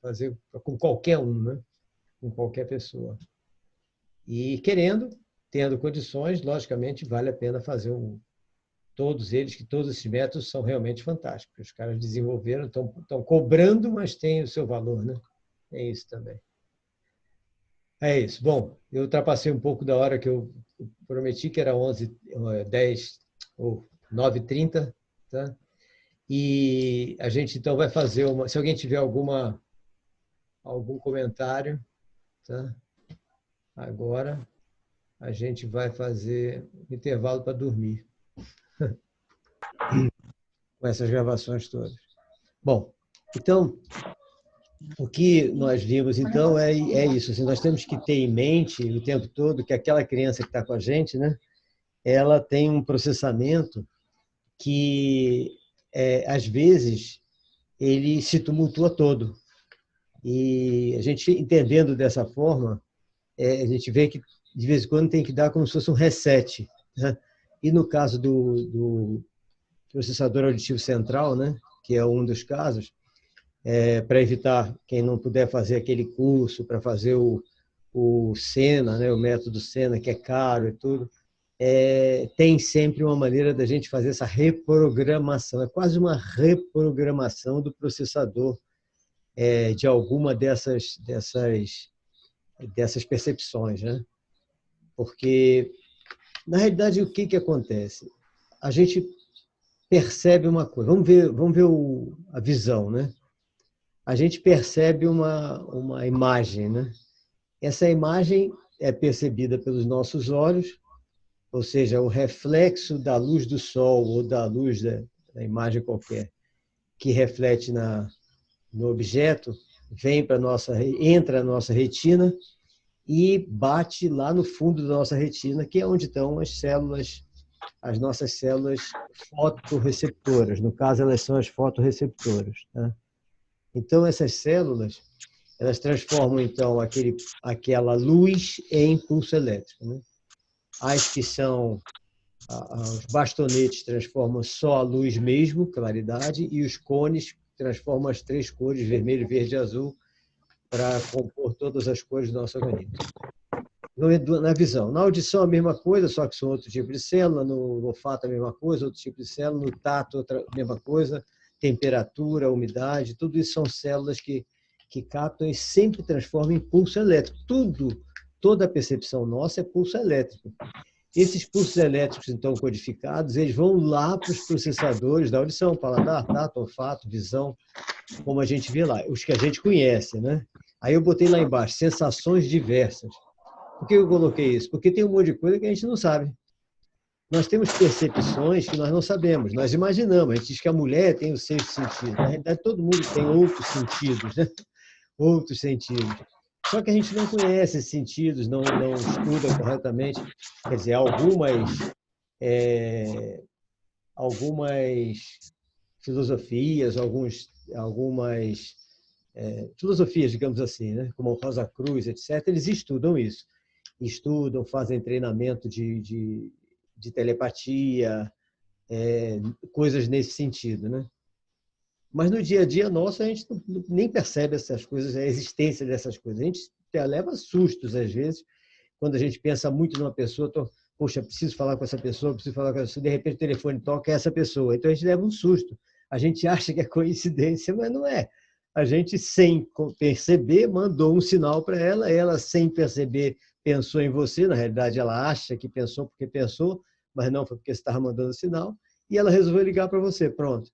fazer com qualquer um, né? Com qualquer pessoa. E tendo condições, logicamente, vale a pena fazer todos eles, que todos esses métodos são realmente fantásticos. Os caras desenvolveram, estão cobrando, mas tem o seu valor, né? É isso também. É isso. Bom, eu ultrapassei um pouco da hora que eu prometi, que era 11h10 ou 9h30, tá? E a gente, então, vai fazer uma... Se alguém tiver algum comentário, tá? Agora a gente vai fazer um intervalo para dormir com essas gravações todas. Bom, então, o que nós vimos, então, é isso. Assim, nós temos que ter em mente o tempo todo que aquela criança que está com a gente, né, ela tem um processamento que, às vezes, ele se tumultua todo. E a gente, entendendo dessa forma, a gente vê que, de vez em quando, tem que dar como se fosse um reset, né? E no caso do processador auditivo central, né, que é um dos casos, para evitar quem não puder fazer aquele curso, para fazer o Sena, né, o método Sena, que é caro e tudo, tem sempre uma maneira da gente fazer essa reprogramação. É quase uma reprogramação do processador de alguma dessas percepções, né? Porque, na realidade, o que acontece? A gente percebe uma coisa. Vamos ver a visão, né? A gente percebe uma imagem, né? Essa imagem é percebida pelos nossos olhos, ou seja, o reflexo da luz do sol ou da luz da imagem qualquer que reflete no objeto entra na nossa retina e bate lá no fundo da nossa retina, que é onde estão as nossas células fotorreceptoras. No caso, elas são as fotorreceptoras, tá? Então, essas células, elas transformam, então, aquela luz em impulso elétrico, né? As que são os bastonetes transformam só a luz mesmo, claridade, e os cones transformam as três cores, vermelho, verde e azul, para compor todas as cores do nosso organismo. Na visão. Na audição, a mesma coisa, só que são outro tipo de célula. No olfato, a mesma coisa, outro tipo de célula. No tato, mesma coisa. Temperatura, umidade, tudo isso são células que captam e sempre transformam em pulso elétrico. Toda a percepção nossa é pulso elétrico. Esses pulsos elétricos, então, codificados, eles vão lá para os processadores da audição, paladar, tato, olfato, visão, como a gente vê lá, os que a gente conhece, né? Aí eu botei lá embaixo, sensações diversas. Por que eu coloquei isso? Porque tem um monte de coisa que a gente não sabe. Nós temos percepções que nós não sabemos, nós imaginamos, a gente diz que a mulher tem o sexto sentido. Na realidade, todo mundo tem outros sentidos, né? Outros sentidos. Só que a gente não conhece esses sentidos, não estuda corretamente. Quer dizer, algumas filosofias, algumas filosofias, digamos assim, né? Como Rosa Cruz, etc., eles estudam isso. Estudam, fazem treinamento de telepatia, coisas nesse sentido, né? Mas no dia a dia nosso, a gente nem percebe essas coisas, a existência dessas coisas. A gente leva sustos, às vezes, quando a gente pensa muito numa pessoa, poxa, preciso falar com essa pessoa, de repente o telefone toca, é essa pessoa. Então a gente leva um susto. A gente acha que é coincidência, mas não é. A gente, sem perceber, mandou um sinal para ela, sem perceber, pensou em você. Na realidade, ela acha que pensou porque pensou, mas não foi porque você estava mandando sinal, e ela resolveu ligar para você. Pronto.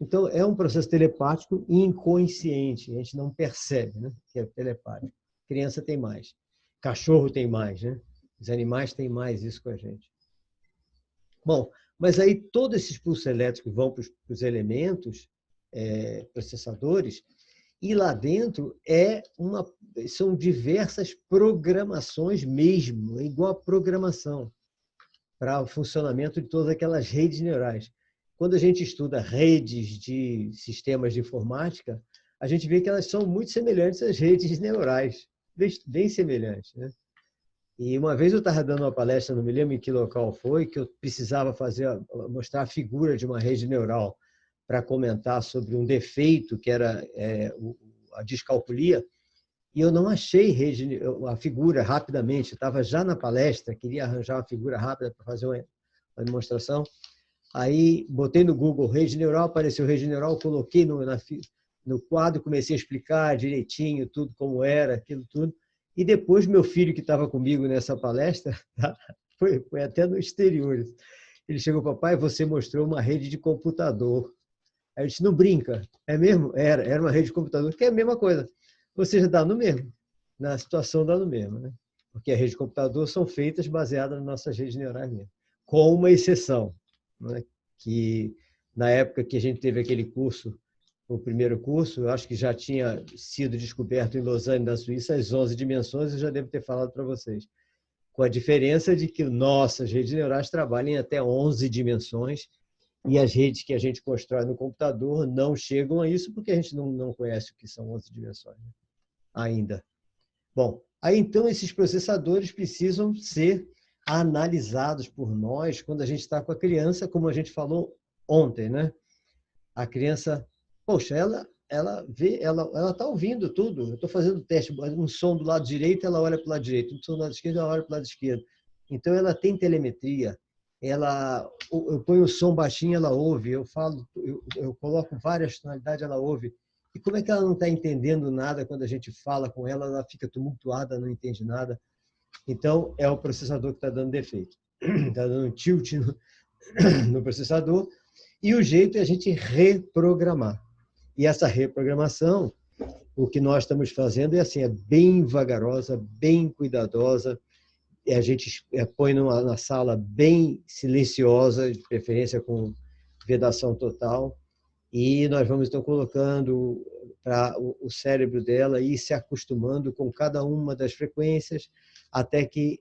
Então, é um processo telepático inconsciente, a gente não percebe, né, que é telepático. Criança tem mais, cachorro tem mais, né? Os animais têm mais isso com a gente. Bom, mas aí todos esses pulsos elétricos vão para os elementos processadores, e lá dentro são diversas programações mesmo, é igual a programação para o funcionamento de todas aquelas redes neurais. Quando a gente estuda redes de sistemas de informática, a gente vê que elas são muito semelhantes às redes neurais, bem semelhantes, né? E uma vez eu estava dando uma palestra, não me lembro em que local foi, que eu precisava mostrar a figura de uma rede neural para comentar sobre um defeito que era a descalculia, e eu não achei a figura rapidamente. Estava já na palestra, queria arranjar uma figura rápida para fazer uma demonstração. Aí botei no Google rede neural, apareceu rede neural, coloquei no quadro, comecei a explicar direitinho tudo como era, aquilo tudo. E depois meu filho, que estava comigo nessa palestra, foi até no exterior. Ele chegou, papai, você mostrou uma rede de computador. Aí eu disse, não brinca. É mesmo? Era uma rede de computador, que é a mesma coisa. Ou seja, dá no mesmo. Na situação dá no mesmo, né? Porque as redes de computador são feitas baseadas nas nossas redes neurais mesmo. Com uma exceção, né? Que na época que a gente teve aquele curso, o primeiro curso, eu acho que já tinha sido descoberto em Lausanne, na Suíça, as 11 dimensões, eu já devo ter falado para vocês. Com a diferença de que nossas redes neurais trabalham em até 11 dimensões, e as redes que a gente constrói no computador não chegam a isso, porque a gente não conhece o que são 11 dimensões, né? Ainda. Bom, aí então esses processadores precisam ser analisados por nós quando a gente está com a criança, como a gente falou ontem, né? A criança, poxa, ela vê, ela está ouvindo tudo. Eu estou fazendo teste, um som do lado direito, ela olha para o lado direito, um som do lado esquerdo, ela olha para o lado esquerdo. Então ela tem telemetria. Eu ponho o som baixinho, ela ouve. Eu falo, eu coloco várias tonalidades, ela ouve. E como é que ela não está entendendo nada quando a gente fala com ela? Ela fica tumultuada, não entende nada. Então é o processador que está dando defeito, está dando tilt no processador. E o jeito é a gente reprogramar. E essa reprogramação, o que nós estamos fazendo é assim, é bem vagarosa, bem cuidadosa. A gente põe na sala bem silenciosa, de preferência com vedação total, e nós vamos então colocando para o cérebro dela ir se acostumando com cada uma das frequências, até que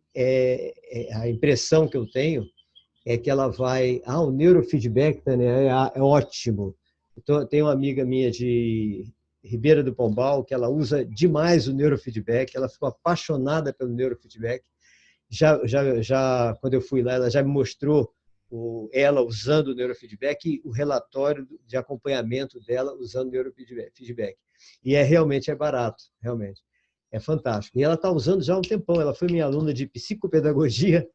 a impressão que eu tenho é que ela vai... o neurofeedback, Tânia, é ótimo. Então, tem uma amiga minha de Ribeira do Pombal que ela usa demais o neurofeedback, ela ficou apaixonada pelo neurofeedback. Quando eu fui lá, ela já me mostrou ela usando o neurofeedback e o relatório de acompanhamento dela usando o neurofeedback. E realmente é barato, realmente. É fantástico. E ela está usando já há um tempão. Ela foi minha aluna de psicopedagogia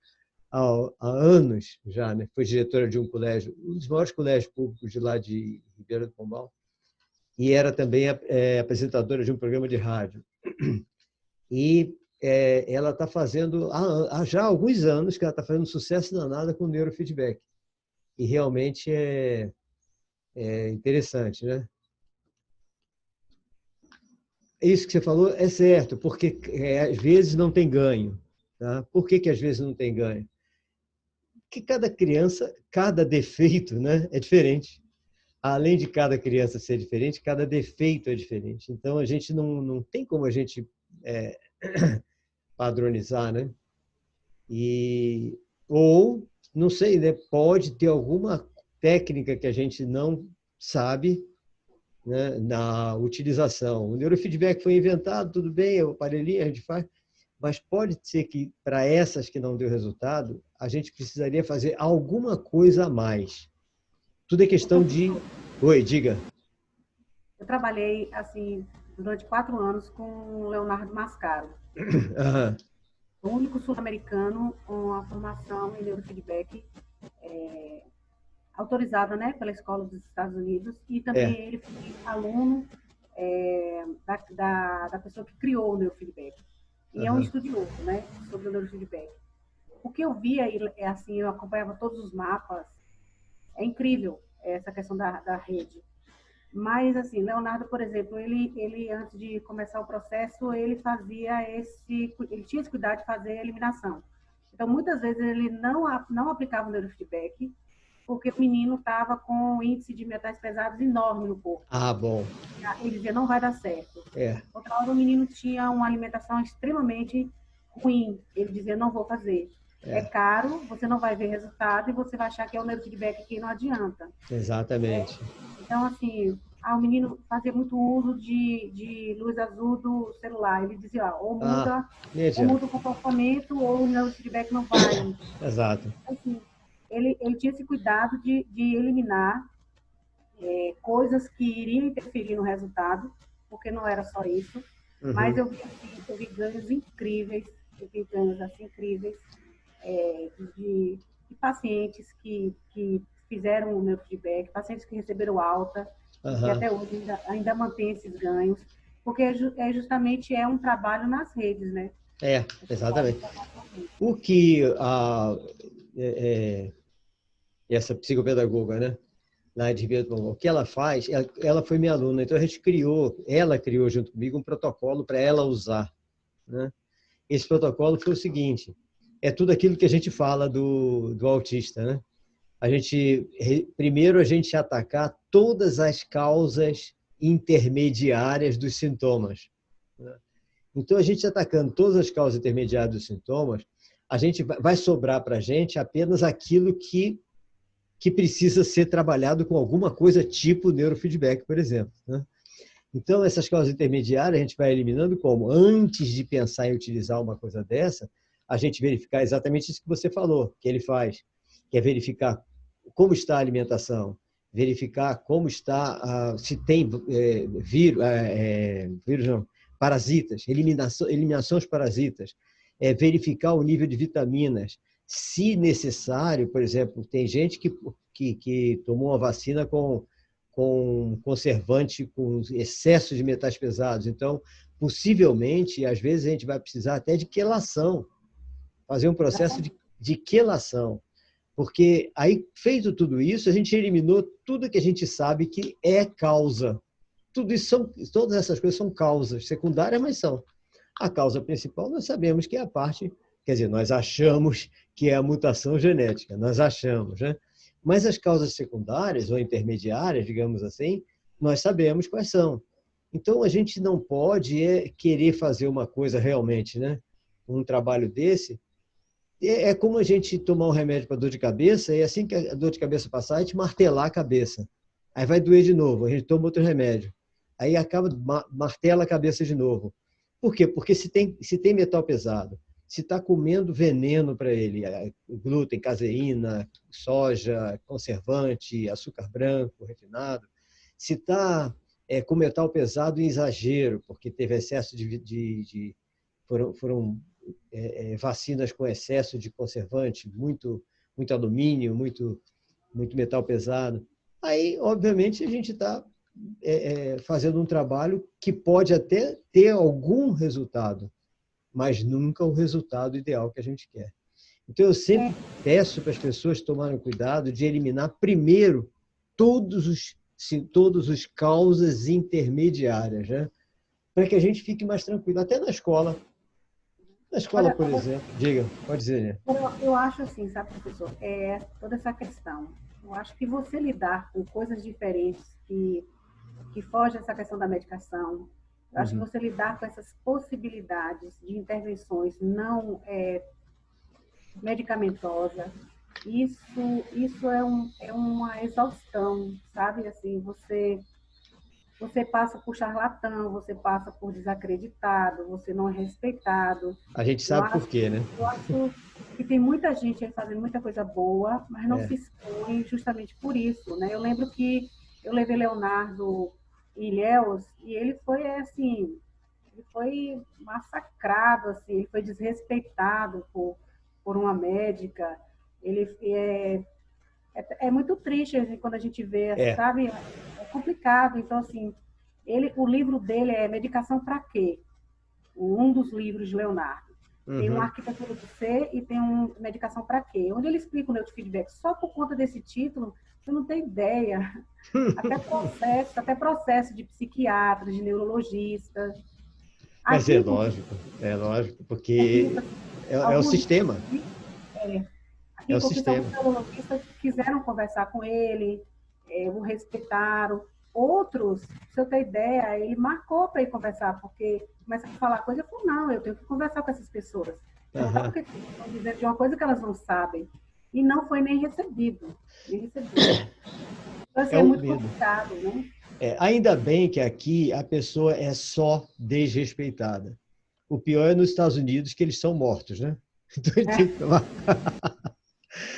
há anos já, né? Foi diretora de um colégio, um dos maiores colégios públicos de lá de Ribeira do Pombal, e era também apresentadora de um programa de rádio. E ela está fazendo, há já alguns anos que ela está fazendo sucesso danado com o neurofeedback. E realmente é interessante, né? Isso que você falou é certo, porque às vezes não tem ganho. Tá? Por que às vezes não tem ganho? Que cada criança, cada defeito, né, é diferente. Além de cada criança ser diferente, cada defeito é diferente. Então, a gente não tem como a gente padronizar, né? Ou, não sei, né, pode ter alguma técnica que a gente não sabe, né, na utilização. O neurofeedback foi inventado, tudo bem, o aparelhinho a gente faz, mas pode ser que, para essas que não deu resultado, a gente precisaria fazer alguma coisa a mais. Tudo é questão de... Oi, diga. Eu trabalhei, assim, durante 4 anos com o Leonardo Mascaro, Aham. o único sul-americano com a formação em neurofeedback autorizada, né, pela Escola dos Estados Unidos, e também ele foi aluno da pessoa que criou o neurofeedback. E é um estudioso, né, sobre o neurofeedback. O que eu via, assim, eu acompanhava todos os mapas, é incrível essa questão da rede. Mas, assim, Leonardo, por exemplo, ele antes de começar o processo, ele tinha esse cuidado de fazer a eliminação. Então, muitas vezes, ele não aplicava o neurofeedback, porque o menino estava com um índice de metais pesados enorme no corpo. Bom. Ele dizia, não vai dar certo. Outra hora, o menino tinha uma alimentação extremamente ruim. Ele dizia, não vou fazer. É caro, você não vai ver resultado e você vai achar que é o neurofeedback que não adianta. Exatamente. Então, assim, o menino fazia muito uso de luz azul do celular. Ele dizia, ou muda o comportamento ou o neurofeedback não vai. Exato. Assim, ele tinha esse cuidado de eliminar coisas que iriam interferir no resultado, porque não era só isso, mas Uhum. eu vi ganhos incríveis, eu vi ganhos assim, incríveis de pacientes que fizeram o meu feedback, pacientes que receberam alta e que Aham. até hoje ainda mantêm esses ganhos, porque justamente é um trabalho nas redes, né? A gente vai Exatamente. trabalhar nas redes. O que é, é, essa psicopedagoga, né? Na de Vietnã, o que ela faz, ela foi minha aluna, então ela criou junto comigo um protocolo para ela usar, né? Esse protocolo foi o seguinte, é tudo aquilo que a gente fala do autista, né? Primeiro a gente atacar todas as causas intermediárias dos sintomas, né? Então, a gente atacando todas as causas intermediárias dos sintomas, a gente vai sobrar para a gente apenas aquilo que precisa ser trabalhado com alguma coisa tipo neurofeedback, por exemplo, né? Então, essas causas intermediárias a gente vai eliminando como? Antes de pensar em utilizar uma coisa dessa, a gente verificar exatamente isso que você falou, que ele faz, que é verificar como está a alimentação, verificar como está, se tem vírus não, parasitas, eliminações parasitas, verificar o nível de vitaminas, se necessário, por exemplo, tem gente que tomou uma vacina com conservante, com excesso de metais pesados. Então, possivelmente, às vezes, a gente vai precisar até de quelação, fazer um processo de quelação. Porque aí, feito tudo isso, a gente eliminou tudo que a gente sabe que é causa. Todas essas coisas são causas secundárias, mas são. A causa principal nós sabemos que é a parte, quer dizer, nós achamos que é a mutação genética, nós achamos, né? Mas as causas secundárias ou intermediárias, digamos assim, nós sabemos quais são. Então, a gente não pode querer fazer uma coisa realmente, né? Um trabalho desse. É como a gente tomar um remédio para dor de cabeça e assim que a dor de cabeça passar, a gente martelar a cabeça. Aí vai doer de novo, a gente toma outro remédio. Aí acaba, martela a cabeça de novo. Por quê? Porque se tem metal pesado, se está comendo veneno para ele, glúten, caseína, soja, conservante, açúcar branco, refinado, se está com metal pesado em exagero, porque teve excesso foram vacinas com excesso de conservante, muito alumínio, muito metal pesado. Aí, obviamente, a gente está fazendo um trabalho que pode até ter algum resultado, mas nunca o resultado ideal que a gente quer. Então, eu sempre peço para as pessoas tomarem cuidado de eliminar primeiro todos os causas intermediárias, né? Para que a gente fique mais tranquilo. Até na escola. Na escola, Olha, por exemplo, diga, pode dizer, né? eu acho assim, sabe, professor, toda essa questão. Eu acho que você lidar com coisas diferentes que fogem essa questão da medicação, eu acho que Uhum. você lidar com essas possibilidades de intervenções não medicamentosas, isso é uma exaustão, sabe? Assim, você passa por charlatão, você passa por desacreditado, você não é respeitado. A gente Eu sabe por acho, quê, né? eu acho que tem muita gente aí fazendo muita coisa boa, mas não É. se expõe justamente por isso, né? Eu lembro que eu levei Leonardo em Ilhéus e ele foi assim, ele foi massacrado, assim, ele foi desrespeitado por uma médica. Ele é muito triste assim, quando a gente vê, É. sabe? É complicado. Então, assim, o livro dele é Medicação para Quê? Um dos livros de Leonardo. Tem um Uhum. Arquitetura do Ser e tem um Medicação para Quê? Onde ele explica o neurofeedback. Só por conta desse título, você não tem ideia. Até processo de psiquiatra, de neurologista. Mas Aqui, inclusive, é lógico, aqui, porque é o alguns, sistema, aqui, é o inclusive, alguns sistema. neurologistas quiseram conversar com ele, o respeitaram. Outros, se eu ter ideia, ele marcou para ir conversar, porque começa a falar coisa, eu falo, não, eu tenho que conversar com essas pessoas. Perguntar Aham. porque estão dizendo de uma coisa que elas não sabem. E não foi nem recebido. Nem recebido. Então, assim, É é o muito medo. complicado, né? Ainda bem que aqui a pessoa é só desrespeitada. O pior é nos Estados Unidos, que eles são mortos, né? Então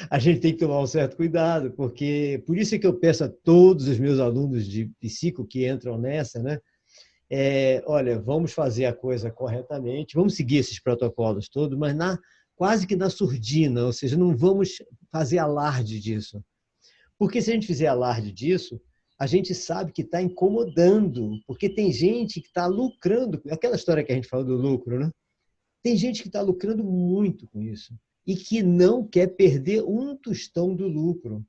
a gente tem que tomar um certo cuidado, porque por isso é que eu peço a todos os meus alunos de psico que entram nessa, né? olha, vamos fazer a coisa corretamente, vamos seguir esses protocolos todos, mas quase que na surdina, ou seja, não vamos fazer alarde disso. Porque se a gente fizer alarde disso, a gente sabe que está incomodando, porque tem gente que está lucrando, aquela história que a gente falou do lucro, né? Tem gente que está lucrando muito com isso e que não quer perder um tostão do lucro.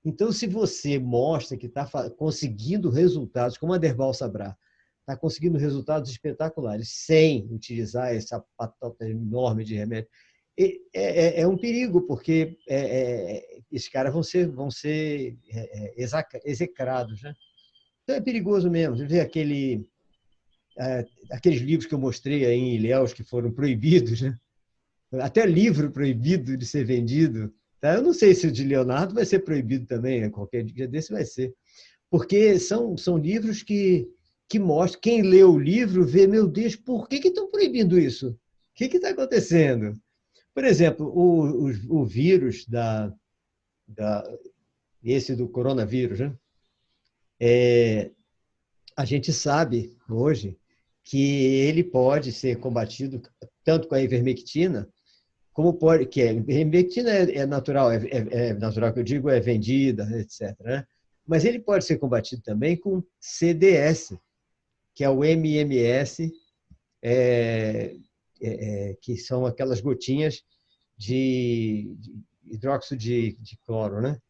Então, se você mostra que está conseguindo resultados, como a Derbal Sabrá, está conseguindo resultados espetaculares, sem utilizar essa patota enorme de remédio, é um perigo, porque esses caras vão ser execrados. Né? Então, é perigoso mesmo. Você vê aqueles livros que eu mostrei aí em Ilhéus, que foram proibidos, né? Até livro proibido de ser vendido. Tá? Eu não sei se o de Leonardo vai ser proibido também, qualquer dia desse vai ser. Porque são livros que mostram, quem lê o livro vê, meu Deus, por que estão proibindo isso? O que está acontecendo? Por exemplo, o vírus esse do coronavírus, né? A gente sabe hoje que ele pode ser combatido tanto com a ivermectina, como pode, que a ivermectina é natural, é natural que eu digo, é vendida, etc. Né? Mas ele pode ser combatido também com CDS, que é o MMS, que são aquelas gotinhas de hidróxido de cloro. Né?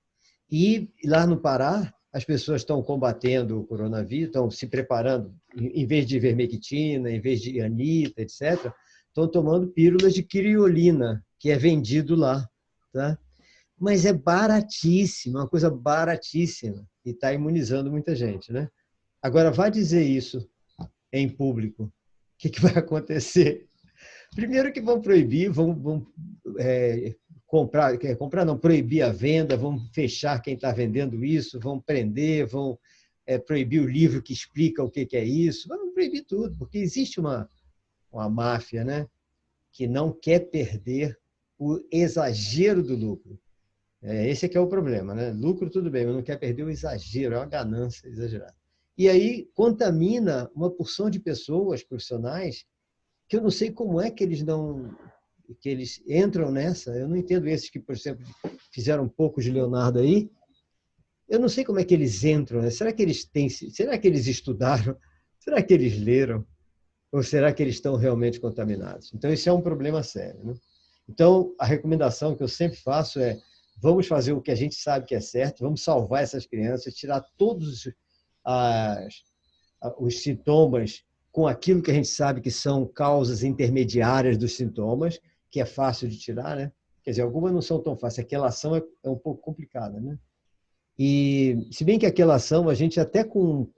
E lá no Pará, as pessoas estão combatendo o coronavírus, estão se preparando, em vez de ivermectina, em vez de anita, etc., estão tomando pílulas de criolina, que é vendido lá. Tá? Mas é baratíssimo, uma coisa baratíssima, e está imunizando muita gente. Né? Agora, vai dizer isso em público, o que vai acontecer? Primeiro que vão proibir, vão comprar não, proibir a venda, vão fechar quem está vendendo isso, vão prender, vão proibir o livro que explica o que é isso, vão proibir tudo, porque existe uma máfia, né, que não quer perder o exagero do lucro. Esse é que é o problema, né? Lucro tudo bem, mas não quer perder o exagero, é uma ganância exagerada. E aí contamina uma porção de pessoas profissionais que eu não sei como é que eles entram nessa. Eu não entendo esses que, por exemplo, fizeram um pouco de Leonardo aí. Eu não sei como é que eles entram. Né? Será que eles estudaram? Será que eles leram? Ou será que eles estão realmente contaminados? Então, isso é um problema sério. Né? Então, a recomendação que eu sempre faço é: vamos fazer o que a gente sabe que é certo, vamos salvar essas crianças, tirar todos os sintomas com aquilo que a gente sabe que são causas intermediárias dos sintomas, que é fácil de tirar, né? Quer dizer, algumas não são tão fáceis. A quelação é um pouco complicada, né? E, se bem que a quelação, a gente até com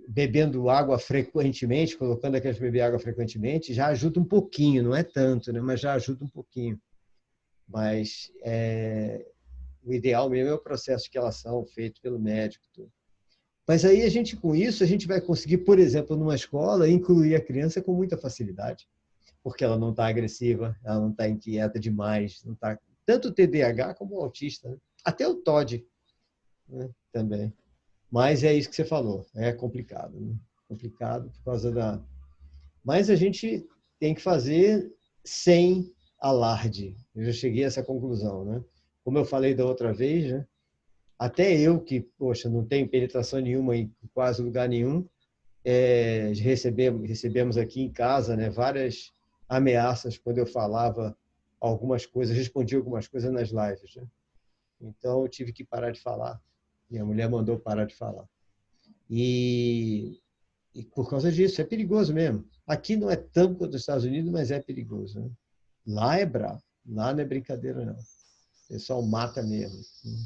bebendo água frequentemente, colocando aqueles beber água frequentemente, já ajuda um pouquinho, não é tanto, né? Mas já ajuda um pouquinho. Mas o ideal mesmo é o processo de quelação feito pelo médico. Tudo. Mas aí com isso a gente vai conseguir, por exemplo, numa escola, incluir a criança com muita facilidade, porque ela não está agressiva, ela não está inquieta demais, não tá tanto o TDAH como o autista, né? Até o TOD, né? Também. Mas é isso que você falou, é complicado, né? Complicado por causa da. Mas a gente tem que fazer sem alarde. Eu já cheguei a essa conclusão, né? Como eu falei da outra vez, né? Até eu, que, poxa, não tenho penetração nenhuma em quase lugar nenhum, recebemos aqui em casa, né, várias ameaças quando eu falava algumas coisas, respondia algumas coisas nas lives. Né? Então, eu tive que parar de falar. Minha mulher mandou parar de falar. E por causa disso, é perigoso mesmo. Aqui não é tanto quanto nos Estados Unidos, mas é perigoso. Né? Lá é bravo. Lá não é brincadeira, não. O pessoal mata mesmo. Né?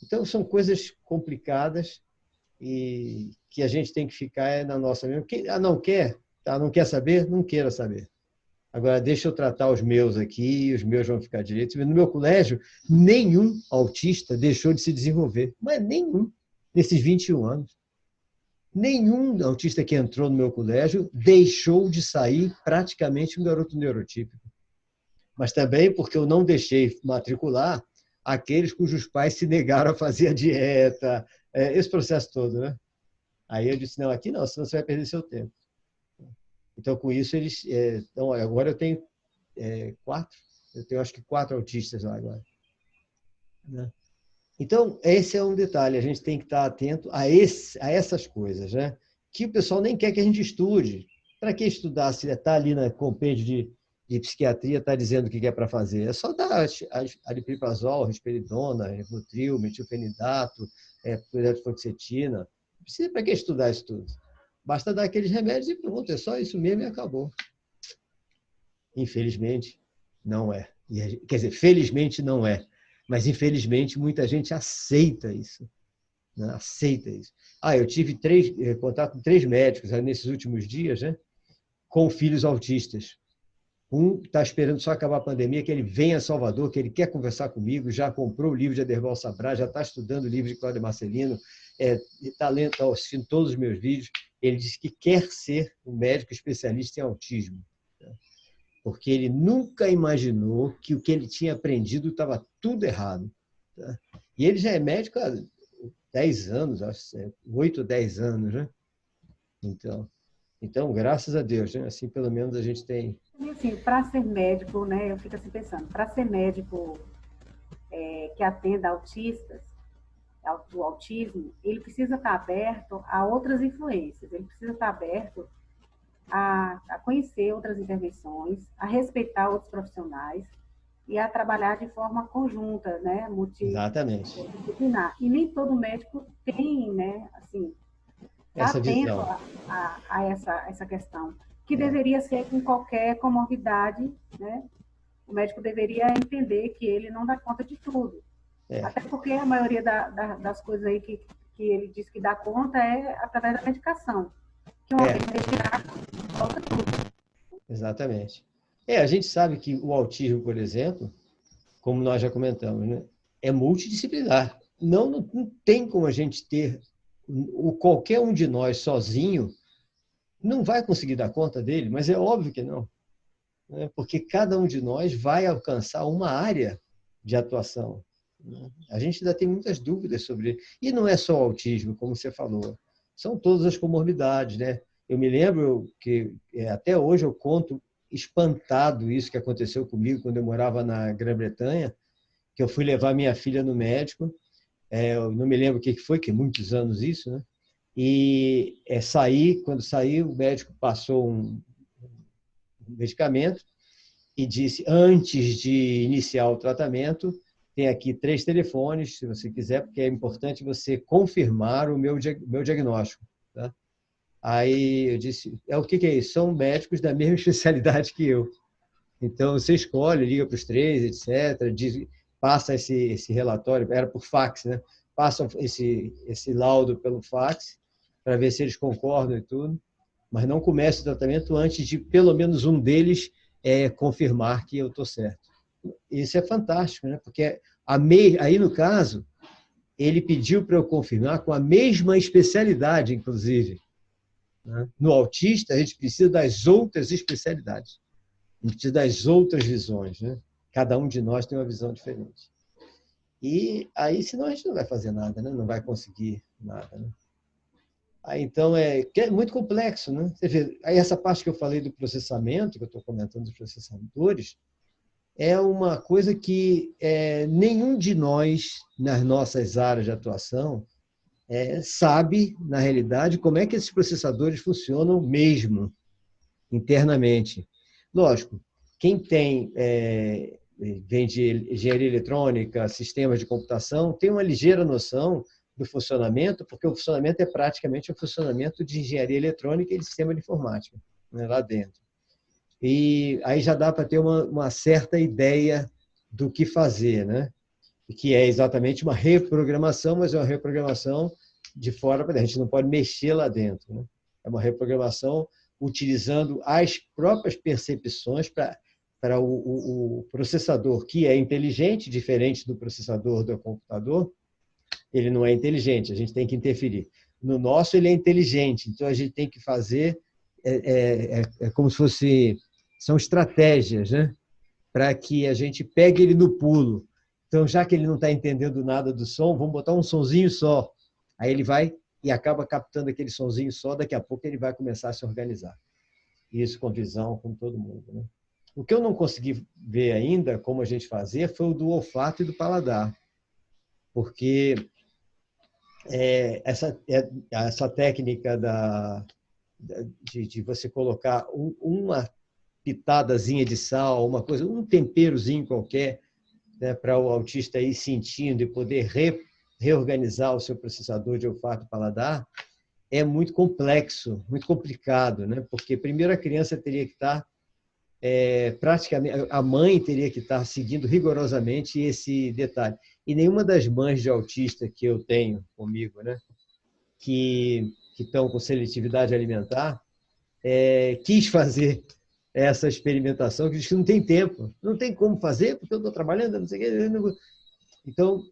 Então, são coisas complicadas e que a gente tem que ficar na nossa mesmo. Não quer? Tá? Não quer saber? Não queira saber. Agora, deixa eu tratar os meus aqui, os meus vão ficar direitos. No meu colégio, nenhum autista deixou de se desenvolver. Mas nenhum, nesses 21 anos. Nenhum autista que entrou no meu colégio deixou de sair praticamente um garoto neurotípico. Mas também porque eu não deixei matricular aqueles cujos pais se negaram a fazer a dieta, esse processo todo, né? Aí eu disse, não, aqui não, senão você vai perder seu tempo. Então, com isso, eles... então, agora eu tenho 4, eu tenho acho que 4 autistas lá agora. Né? Então, esse é um detalhe, a gente tem que estar atento a essas coisas, né? Que o pessoal nem quer que a gente estude. Para que estudar se está ali na compêndio de psiquiatria, está dizendo o que é para fazer? É só dar aripiprazol, risperidona, Rivotril, metilfenidato, fluoxetina. Não precisa para que estudar isso tudo. Basta dar aqueles remédios e pronto, é só isso mesmo e acabou. Infelizmente, não é. Quer dizer, felizmente não é. Mas, infelizmente, muita gente aceita isso. Né? Aceita isso. Eu tive contato com 3 médicos nesses últimos dias, né? Com filhos autistas. Um está esperando só acabar a pandemia, que ele venha a Salvador, que ele quer conversar comigo, já comprou o livro de Aderval Sabra, já está estudando o livro de Cláudia Marcelino, está assistindo todos os meus vídeos. Ele disse que quer ser um médico especialista em autismo. Né? Porque ele nunca imaginou que o que ele tinha aprendido estava tudo errado. Tá? E ele já é médico há 10 anos, acho, 8 ou 10 anos, né? Então, graças a Deus, né? Assim, pelo menos a gente tem... E assim, para ser médico, né, eu fico assim pensando, para ser médico que atenda autistas, do autismo, ele precisa estar aberto a outras influências, ele precisa estar aberto a conhecer outras intervenções, a respeitar outros profissionais e a trabalhar de forma conjunta, né, Exatamente. multidisciplinar. E nem todo médico tem, né, assim, Essa atento visão. a essa questão, que deveria ser com qualquer comorbidade, né? O médico deveria entender que ele não dá conta de tudo. Até porque a maioria das coisas aí que ele diz que dá conta é através da medicação. Que uma vez retirada, volta tudo. Exatamente. A gente sabe que o autismo, por exemplo, como nós já comentamos, né, é multidisciplinar. Não tem como a gente ter... Qualquer um de nós sozinho não vai conseguir dar conta dele, mas é óbvio que não. Né? Porque cada um de nós vai alcançar uma área de atuação. Né? A gente ainda tem muitas dúvidas sobre isso. E não é só o autismo, como você falou. São todas as comorbidades. Né? Eu me lembro que até hoje eu conto espantado isso que aconteceu comigo quando eu morava na Grã-Bretanha, que eu fui levar minha filha no médico. Eu não me lembro o que foi, que muitos anos isso, né? E quando saí, o médico passou um medicamento e disse, antes de iniciar o tratamento, tem aqui 3 telefones, se você quiser, porque é importante você confirmar o meu diagnóstico. Tá? Aí eu disse, o que é isso? São médicos da mesma especialidade que eu. Então, você escolhe, liga para os 3, etc., passa esse relatório, era por fax, né? Passa esse laudo pelo fax, para ver se eles concordam e tudo, mas não comece o tratamento antes de pelo menos um deles confirmar que eu estou certo. Isso é fantástico, né? Porque aí, no caso, ele pediu para eu confirmar com a mesma especialidade, inclusive. Né? No autista, a gente precisa das outras especialidades. A gente precisa das outras visões. Né? Cada um de nós tem uma visão diferente. E aí, senão a gente não vai fazer nada, né? Não vai conseguir nada. Né? Aí, então, é muito complexo. Né? Você vê, aí essa parte que eu falei do processamento, que eu estou comentando dos processadores, é uma coisa que nenhum de nós, nas nossas áreas de atuação, sabe, na realidade, como é que esses processadores funcionam mesmo, internamente. Lógico, quem vem de engenharia eletrônica, sistemas de computação, tem uma ligeira noção do funcionamento, porque o funcionamento é praticamente o funcionamento de engenharia eletrônica e de sistema de informática, né, lá dentro. E aí já dá para ter uma certa ideia do que fazer, né? Que é exatamente uma reprogramação, mas é uma reprogramação de fora para dentro. A gente não pode mexer lá dentro. Né? É uma reprogramação utilizando as próprias percepções para o processador, que é inteligente, diferente do processador do computador, ele não é inteligente, a gente tem que interferir. No nosso, ele é inteligente, então a gente tem que fazer, como se fosse, são estratégias, né? Para que a gente pegue ele no pulo. Então, já que ele não está entendendo nada do som, vamos botar um sonzinho só. Aí ele vai e acaba captando aquele sonzinho só, daqui a pouco ele vai começar a se organizar. Isso com visão, com todo mundo, né? O que eu não consegui ver ainda, como a gente fazia, foi o do olfato e do paladar, porque essa técnica de você colocar uma pitadazinha de sal, uma coisa, um temperozinho qualquer, né, para o autista ir sentindo e poder reorganizar o seu processador de olfato e paladar, é muito complexo, muito complicado, né? Porque primeiro a criança teria que estar praticamente, a mãe teria que estar seguindo rigorosamente esse detalhe. E nenhuma das mães de autista que eu tenho comigo, né, que estão com seletividade alimentar, quis fazer essa experimentação, que diz que não tem tempo, não tem como fazer, porque eu estou trabalhando, não sei o quê. Então,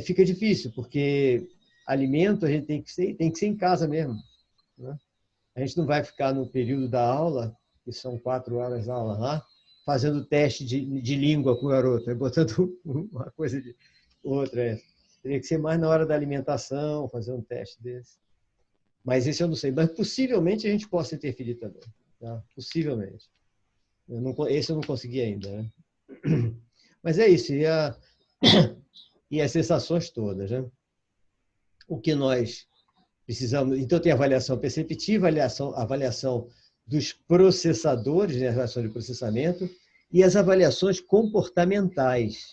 fica difícil, porque alimento a gente tem que ser em casa mesmo, né? A gente não vai ficar no período da aula, que são 4 horas de aula lá, fazendo teste de língua com o garoto, botando uma coisa de outra. Teria que ser mais na hora da alimentação, fazer um teste desse. Mas esse eu não sei. Mas possivelmente a gente possa interferir também. Tá? Possivelmente. Esse eu não consegui ainda. Né? Mas é isso. E as sensações todas. Né? O que nós precisamos... Então, tem avaliação perceptiva, avaliação dos processadores, né? A avaliação de processamento, e as avaliações comportamentais.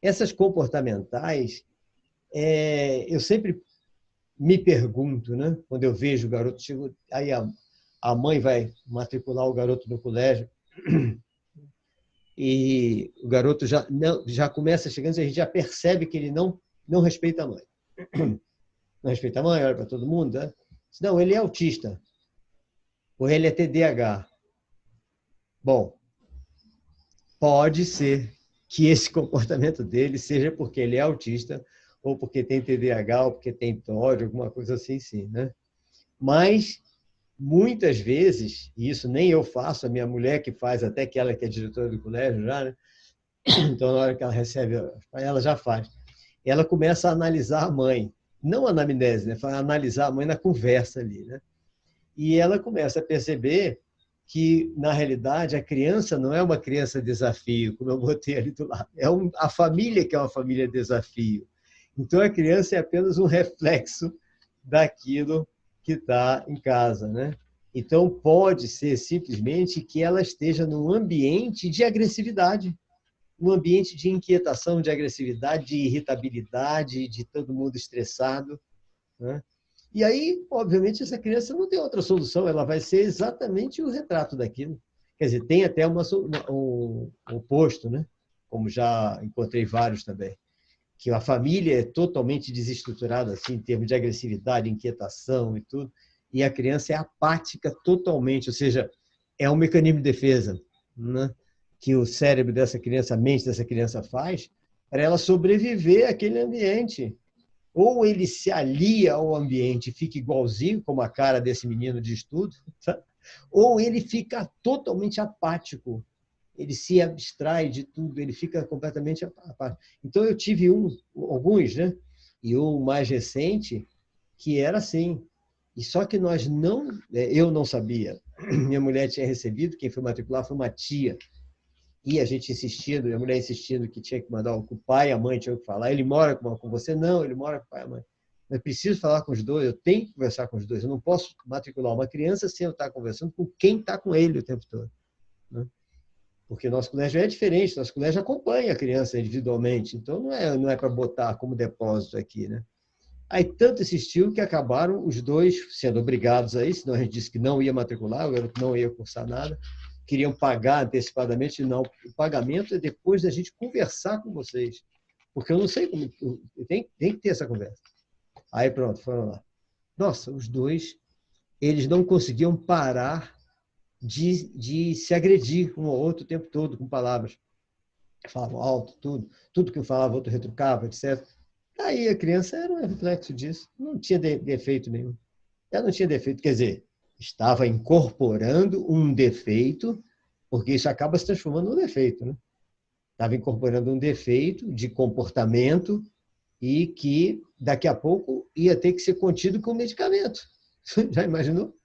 Essas comportamentais, eu sempre me pergunto, né? Quando eu vejo o garoto, aí a mãe vai matricular o garoto no colégio e o garoto já começa chegando, a gente já percebe que ele não respeita a mãe. Não respeita a mãe, olha para todo mundo. Né? Não, ele é autista. Ou ele é TDAH. Bom, pode ser que esse comportamento dele seja porque ele é autista, ou porque tem TDAH, ou porque tem TOD, alguma coisa assim, sim. Né? Mas, muitas vezes, e isso nem eu faço, a minha mulher que faz, até que ela que é diretora do colégio já, né? Então, na hora que ela recebe, ela já faz. Ela começa a analisar a mãe, não a anamnese, né? Analisar a mãe na conversa ali. Né? E ela começa a perceber que, na realidade, a criança não é uma criança desafio, como eu botei ali do lado. A família que é uma família desafio. Então, a criança é apenas um reflexo daquilo que está em casa. Né? Então, pode ser simplesmente que ela esteja num ambiente de agressividade, num ambiente de inquietação, de agressividade, de irritabilidade, de todo mundo estressado. Né? E aí, obviamente, essa criança não tem outra solução, ela vai ser exatamente o retrato daquilo. Quer dizer, tem até um oposto, né? Como já encontrei vários também, que a família é totalmente desestruturada assim, em termos de agressividade, inquietação e tudo, e a criança é apática totalmente, ou seja, é um mecanismo de defesa, né? Que o cérebro dessa criança, a mente dessa criança faz para ela sobreviver àquele ambiente. Ou ele se alia ao ambiente e fica igualzinho, como a cara desse menino de estudo, sabe? Ou ele fica totalmente apático, ele se abstrai de tudo, ele fica completamente apático. Então, eu tive alguns, né? E o mais recente, que era assim. E só que eu não sabia. Minha mulher tinha recebido, quem foi matricular foi uma tia. E a gente insistindo, a mulher insistindo que tinha que mandar o pai e a mãe tinham que falar. Ele mora com você? Não, ele mora com o pai e a mãe. Eu preciso falar com os dois, eu tenho que conversar com os dois. Eu não posso matricular uma criança sem eu estar conversando com quem está com ele o tempo todo. Né? Porque nosso colégio é diferente, nosso colégio acompanha a criança individualmente. Então, não é para botar como depósito aqui. Né? Aí tanto insistiu que acabaram os dois sendo obrigados a isso, senão a gente disse que não ia matricular, o garoto não ia cursar nada. Queriam pagar antecipadamente, não. O pagamento é depois da gente conversar com vocês. Porque eu não sei como... Tem que ter essa conversa. Aí pronto, foram lá. Nossa, os dois, eles não conseguiam parar de se agredir um ao outro o tempo todo, com palavras. Falavam alto, tudo que eu falava, outro retrucava, etc. Aí a criança era um reflexo disso. Não tinha defeito nenhum. Ela não tinha defeito, quer dizer, estava incorporando um defeito, porque isso acaba se transformando num defeito. Né? Estava incorporando um defeito de comportamento e que daqui a pouco ia ter que ser contido com medicamento. Já imaginou?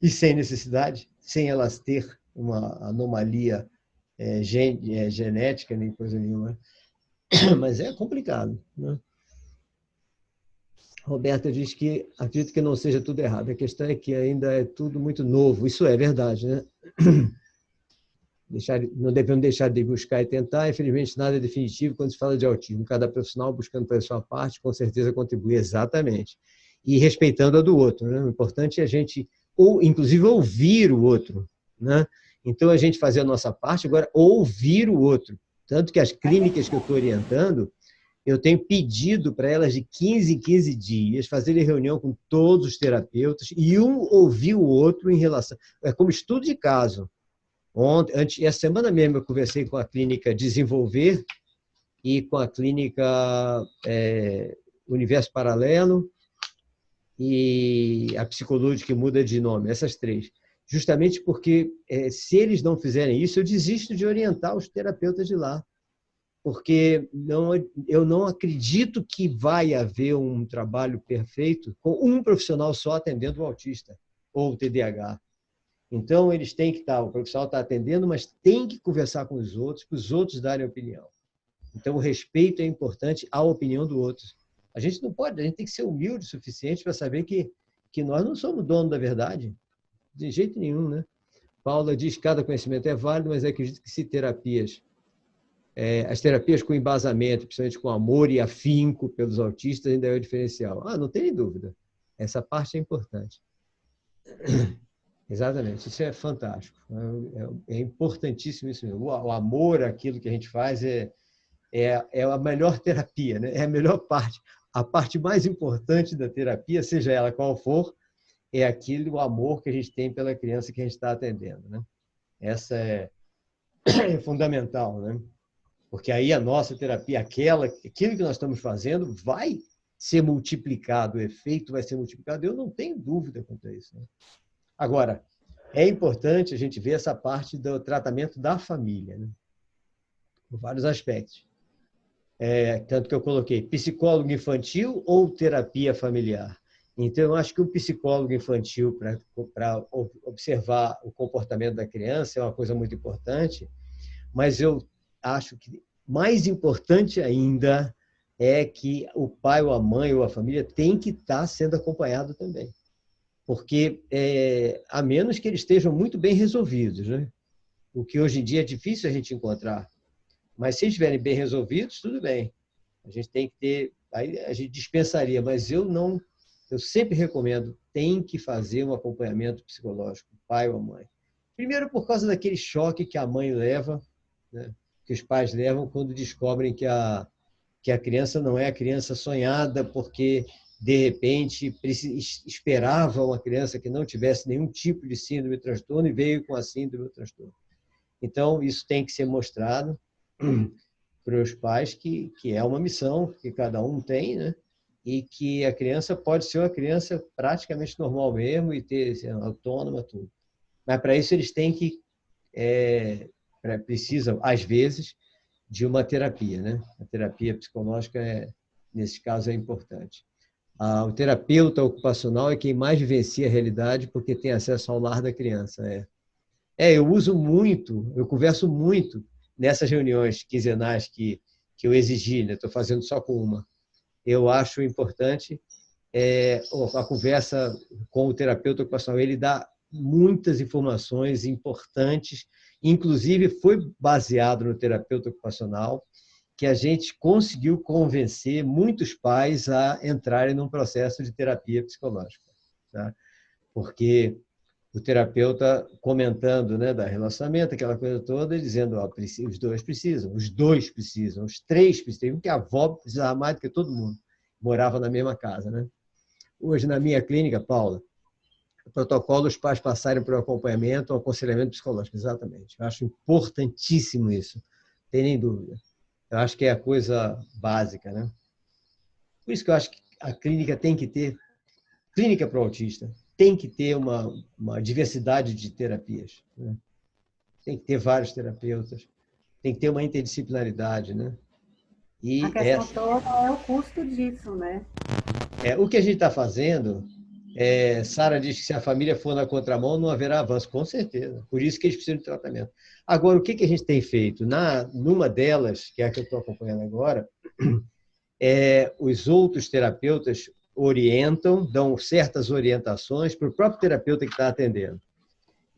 E sem necessidade, sem elas ter uma anomalia genética nem coisa nenhuma. Mas é complicado, né? Roberta diz que acredito que não seja tudo errado. A questão é que ainda é tudo muito novo. Isso é verdade, né? Não devemos deixar de buscar e tentar. Infelizmente, nada é definitivo quando se fala de autismo. Cada profissional buscando fazer a sua parte, com certeza contribui exatamente. E respeitando a do outro, né? O importante é a gente, inclusive, ouvir o outro, né? Então, a gente fazer a nossa parte, agora, ouvir o outro. Tanto que as clínicas que eu estou orientando, eu tenho pedido para elas de 15 em 15 dias fazerem reunião com todos os terapeutas e um ouvir o outro em relação... É como estudo de caso. Essa semana mesmo eu conversei com a clínica Desenvolver e com a clínica Universo Paralelo e a Psicológica que muda de nome, essas três. Justamente porque, se eles não fizerem isso, eu desisto de orientar os terapeutas de lá. Porque eu não acredito que vai haver um trabalho perfeito com um profissional só atendendo o autista ou o TDAH. Então, eles têm que estar, o profissional está atendendo, mas tem que conversar com os outros, para os outros darem opinião. Então, o respeito é importante à opinião do outro. A gente não pode, a gente tem que ser humilde o suficiente para saber que nós não somos dono da verdade, de jeito nenhum, né? Paula diz que cada conhecimento é válido, mas acredito que se as terapias com embasamento, principalmente com amor e afinco pelos autistas, ainda é o diferencial. Não tem dúvida. Essa parte é importante. Exatamente, isso é fantástico. É importantíssimo isso mesmo. O amor àquilo que a gente faz é a melhor terapia, né? É a melhor parte. A parte mais importante da terapia, seja ela qual for, é o amor que a gente tem pela criança que a gente está atendendo, né? Essa é fundamental, né? Porque aí a nossa terapia, aquilo que nós estamos fazendo, vai ser multiplicado, o efeito vai ser multiplicado. Eu não tenho dúvida quanto a isso, né? Agora, é importante a gente ver essa parte do tratamento da família, né? Por vários aspectos. Tanto que eu coloquei psicólogo infantil ou terapia familiar. Então, eu acho que o psicólogo infantil, para observar o comportamento da criança, é uma coisa muito importante, mas eu acho que mais importante ainda é que o pai ou a mãe ou a família tem que estar sendo acompanhado também. Porque, a menos que eles estejam muito bem resolvidos, né? O que hoje em dia é difícil a gente encontrar. Mas se estiverem bem resolvidos, tudo bem. A gente tem que ter... Aí a gente dispensaria, mas eu sempre recomendo, tem que fazer um acompanhamento psicológico, pai ou a mãe. Primeiro, por causa daquele choque que a mãe leva, né? Que os pais levam quando descobrem que a criança não é a criança sonhada, porque, de repente, esperava uma criança que não tivesse nenhum tipo de síndrome ou transtorno e veio com a síndrome ou transtorno. Então, isso tem que ser mostrado para os pais que é uma missão que cada um tem, né? E que a criança pode ser uma criança praticamente normal mesmo e ser autônoma, tudo. Mas, para isso, eles têm que... precisam, às vezes, de uma terapia, né? A terapia psicológica, nesse caso, é importante. O terapeuta ocupacional é quem mais vivencia a realidade porque tem acesso ao lar da criança. Eu uso muito, eu converso muito nessas reuniões quinzenais que eu exigi, né? Estou fazendo só com uma. Eu acho importante a conversa com o terapeuta ocupacional. Ele dá muitas informações importantes, inclusive foi baseado no terapeuta ocupacional, que a gente conseguiu convencer muitos pais a entrarem num processo de terapia psicológica, tá? Porque o terapeuta comentando, né, da relacionamento, aquela coisa toda, dizendo, os dois precisam, os três precisam. Tem um que a avó precisava mais do que todo mundo, morava na mesma casa, né? Hoje, na minha clínica, Paula, o protocolo, os pais passarem por um acompanhamento, um aconselhamento psicológico, exatamente. Eu acho importantíssimo isso, não tem nem dúvida. Eu acho que é a coisa básica, né? Por isso que eu acho que a clínica tem que ter, clínica para o autista, tem que ter uma diversidade de terapias, né? Tem que ter vários terapeutas, tem que ter uma interdisciplinaridade, né? A E questão toda é o custo disso, né? o que a gente está fazendo, Sara diz que se a família for na contramão, não haverá avanço, com certeza. Por isso que eles precisam de tratamento. Agora, o que, que a gente tem feito? Numa delas, que é a que eu estou acompanhando agora, os outros terapeutas orientam, dão certas orientações para o próprio terapeuta que está atendendo.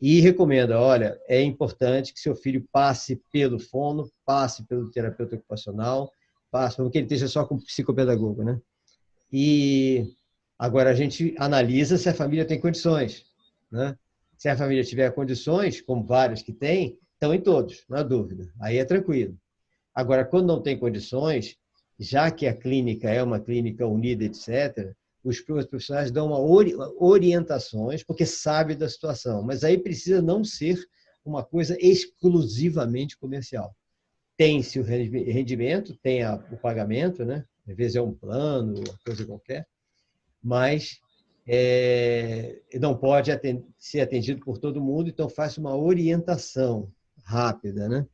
E recomenda, olha, é importante que seu filho passe pelo fono, passe pelo terapeuta ocupacional, passe, porque ele esteja só com psicopedagogo, né? E agora a gente analisa se a família tem condições, né? Se a família tiver condições, como vários que têm, estão em todos, não há dúvida. Aí é tranquilo. Agora, quando não tem condições, já que a clínica é uma clínica unida, etc., os profissionais dão orientações, porque sabem da situação, mas aí precisa não ser uma coisa exclusivamente comercial. Tem-se o rendimento, tem o pagamento, né? Às vezes é um plano, uma coisa qualquer, mas não pode ser atendido por todo mundo, então faz uma orientação rápida, né?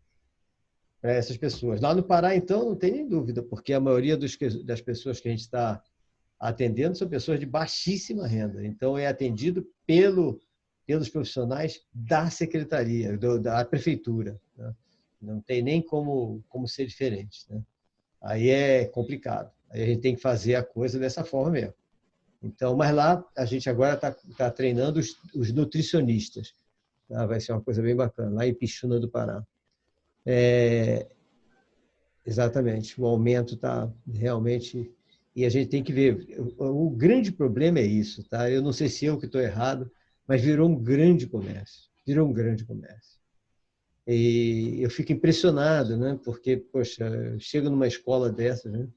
Para essas pessoas. Lá no Pará, então, não tem nem dúvida, porque a maioria das pessoas que a gente está atendendo são pessoas de baixíssima renda. Então, é atendido pelos profissionais da secretaria, da prefeitura. Né? Não tem nem como ser diferente. Né? Aí é complicado. Aí a gente tem que fazer a coisa dessa forma mesmo. Então, mas lá a gente agora está treinando os nutricionistas. Tá? Vai ser uma coisa bem bacana, lá em Pixuna do Pará. Exatamente, o aumento está realmente. E a gente tem que ver. O grande problema é isso, tá? Eu não sei se eu que estou errado, mas virou um grande comércio. Virou um grande comércio. E eu fico impressionado, né? Porque, poxa, eu chego numa escola dessas, né?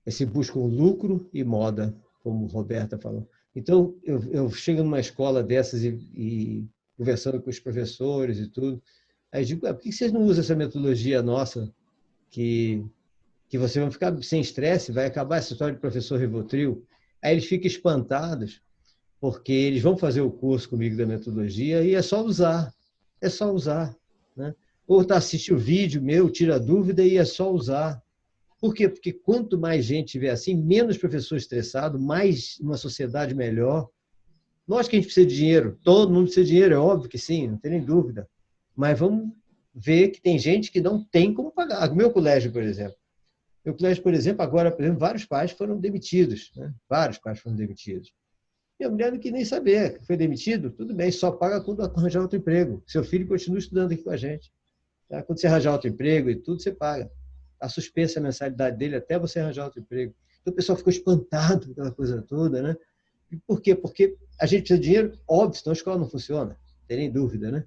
Se buscam lucro e moda, como Roberta falou. Então, eu chego numa escola dessas e conversando com os professores e tudo, aí eu digo, por que vocês não usam essa metodologia nossa, que vocês vão ficar sem estresse, vai acabar essa história de professor Rivotril? Aí eles ficam espantados, porque eles vão fazer o curso comigo da metodologia e é só usar. Né? Ou assistir o vídeo meu, tira dúvida e é só usar. Por quê? Porque quanto mais gente tiver assim, menos professor estressado, mais uma sociedade melhor. Lógico que a gente precisa de dinheiro, todo mundo precisa de dinheiro, é óbvio que sim, não tem nem dúvida. Mas vamos ver que tem gente que não tem como pagar. O meu colégio, por exemplo. Meu colégio, por exemplo, agora, por exemplo, vários pais foram demitidos. Né? Vários pais foram demitidos. E a mulher não quis nem saber. Foi demitido? Tudo bem, só paga quando arranjar outro emprego. Seu filho continua estudando aqui com a gente. Tá? Quando você arranjar outro emprego e tudo, você paga. Está suspensa a mensalidade dele até você arranjar outro emprego. Então o pessoal ficou espantado com aquela coisa toda, né? E por quê? Porque a gente precisa de dinheiro, óbvio, senão a escola não funciona, não tem nem dúvida, né?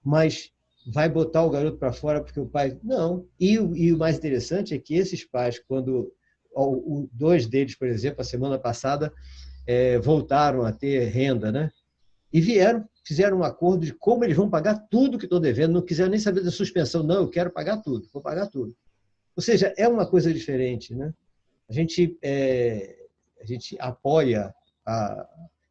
Mas vai botar o garoto para fora porque o pai. Não. E o mais interessante é que esses pais, quando. Dois deles, por exemplo, a semana passada, voltaram a ter renda, né? E vieram, fizeram um acordo de como eles vão pagar tudo que estão devendo, não quiseram nem saber da suspensão, não, eu quero pagar tudo, vou pagar tudo. Ou seja, é uma coisa diferente, né? A gente, a gente apoia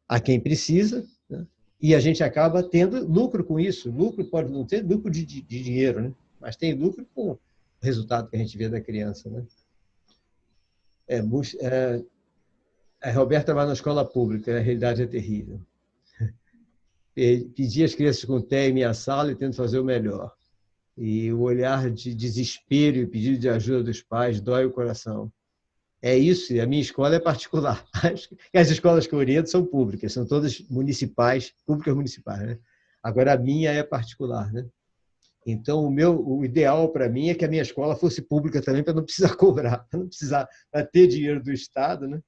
a quem precisa, né? E a gente acaba tendo lucro com isso. Lucro pode não ter lucro de dinheiro, né? Mas tem lucro com o resultado que a gente vê da criança, né? A Roberta vai na escola pública, a realidade é terrível. Pedir as crianças com té em minha sala e tento fazer o melhor. E o olhar de desespero e pedido de ajuda dos pais dói o coração. É isso, e a minha escola é particular. As escolas que eu oriento são públicas, são todas municipais, públicas municipais. Né? Agora, a minha é particular. Né? Então, o ideal para mim é que a minha escola fosse pública também, para não precisar cobrar, para não precisar ter dinheiro do Estado, né?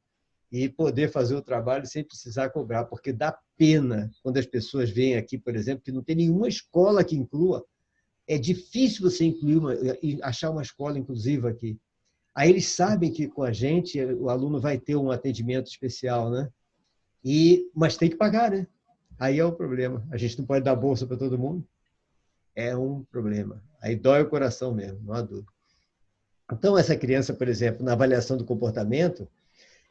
E poder fazer o trabalho sem precisar cobrar, porque dá pena quando as pessoas veem aqui, por exemplo, que não tem nenhuma escola que inclua. É difícil você achar uma escola inclusiva aqui. Aí eles sabem que com a gente o aluno vai ter um atendimento especial, né? Mas tem que pagar, né? Aí é o problema. A gente não pode dar bolsa para todo mundo. É um problema. Aí dói o coração mesmo, não há dúvida. Então, essa criança, por exemplo, na avaliação do comportamento,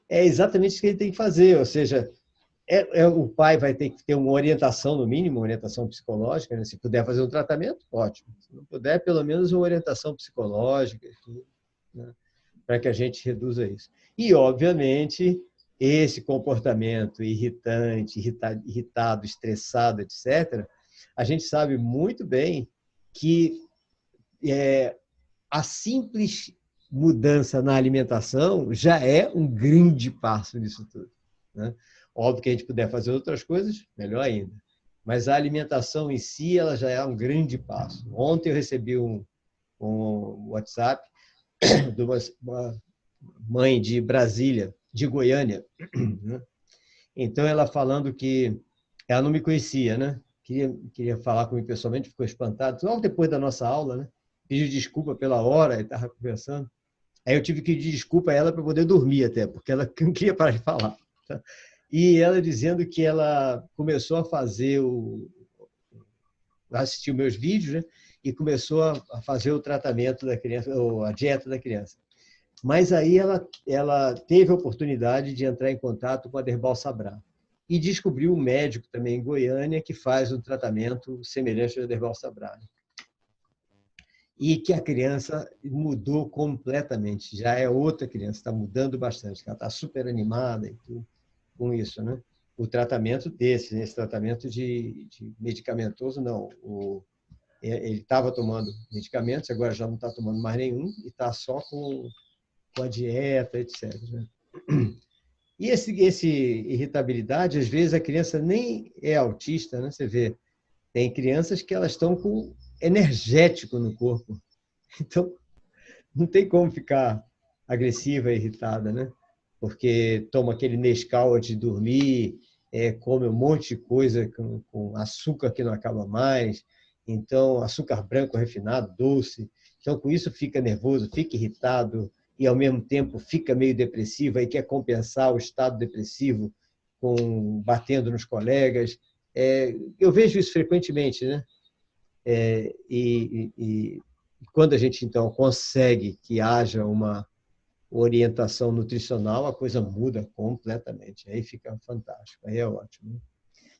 é exatamente isso que ele tem que fazer. Ou seja, O pai vai ter que ter uma orientação, no mínimo, uma orientação psicológica, né? Se puder fazer um tratamento, ótimo. Se não puder, pelo menos uma orientação psicológica, né? Para que a gente reduza isso. E, obviamente, esse comportamento irritante, irritado, estressado, etc., a gente sabe muito bem que a simples mudança na alimentação já é um grande passo nisso tudo, né? Óbvio que a gente puder fazer outras coisas, melhor ainda. Mas a alimentação em si, ela já é um grande passo. Ontem eu recebi um WhatsApp de uma mãe de Brasília, de Goiânia, né? Então ela falando que ela não me conhecia, né? Queria falar comigo pessoalmente, ficou espantada. Logo depois da nossa aula, né? Pediu desculpa pela hora, e estava conversando. Aí eu tive que pedir desculpa a ela para poder dormir até, porque ela não queria parar de falar. E ela dizendo que ela começou a fazer assistiu meus vídeos, né? E começou a fazer o tratamento da criança, ou a dieta da criança. Mas aí ela teve a oportunidade de entrar em contato com a Derbal Sabrá e descobriu um médico também em Goiânia que faz um tratamento semelhante ao Derbal Sabrá. E que a criança mudou completamente, já é outra criança, está mudando bastante, ela está super animada e tudo com isso, né? O tratamento esse tratamento de medicamentoso, não. Ele estava tomando medicamentos, agora já não está tomando mais nenhum e está só com a dieta, etc. Né? E esse irritabilidade, às vezes a criança nem é autista, né? Você vê, tem crianças que elas estão com energético no corpo. Então, não tem como ficar agressiva e irritada, né? Porque toma aquele Nescau antes de dormir, come um monte de coisa com açúcar que não acaba mais, então açúcar branco refinado, doce. Então, com isso fica nervoso, fica irritado e, ao mesmo tempo, fica meio depressivo e quer compensar o estado depressivo batendo nos colegas. Eu vejo isso frequentemente, né? E quando a gente, então, consegue que haja uma orientação nutricional, a coisa muda completamente. Aí fica fantástico, aí é ótimo.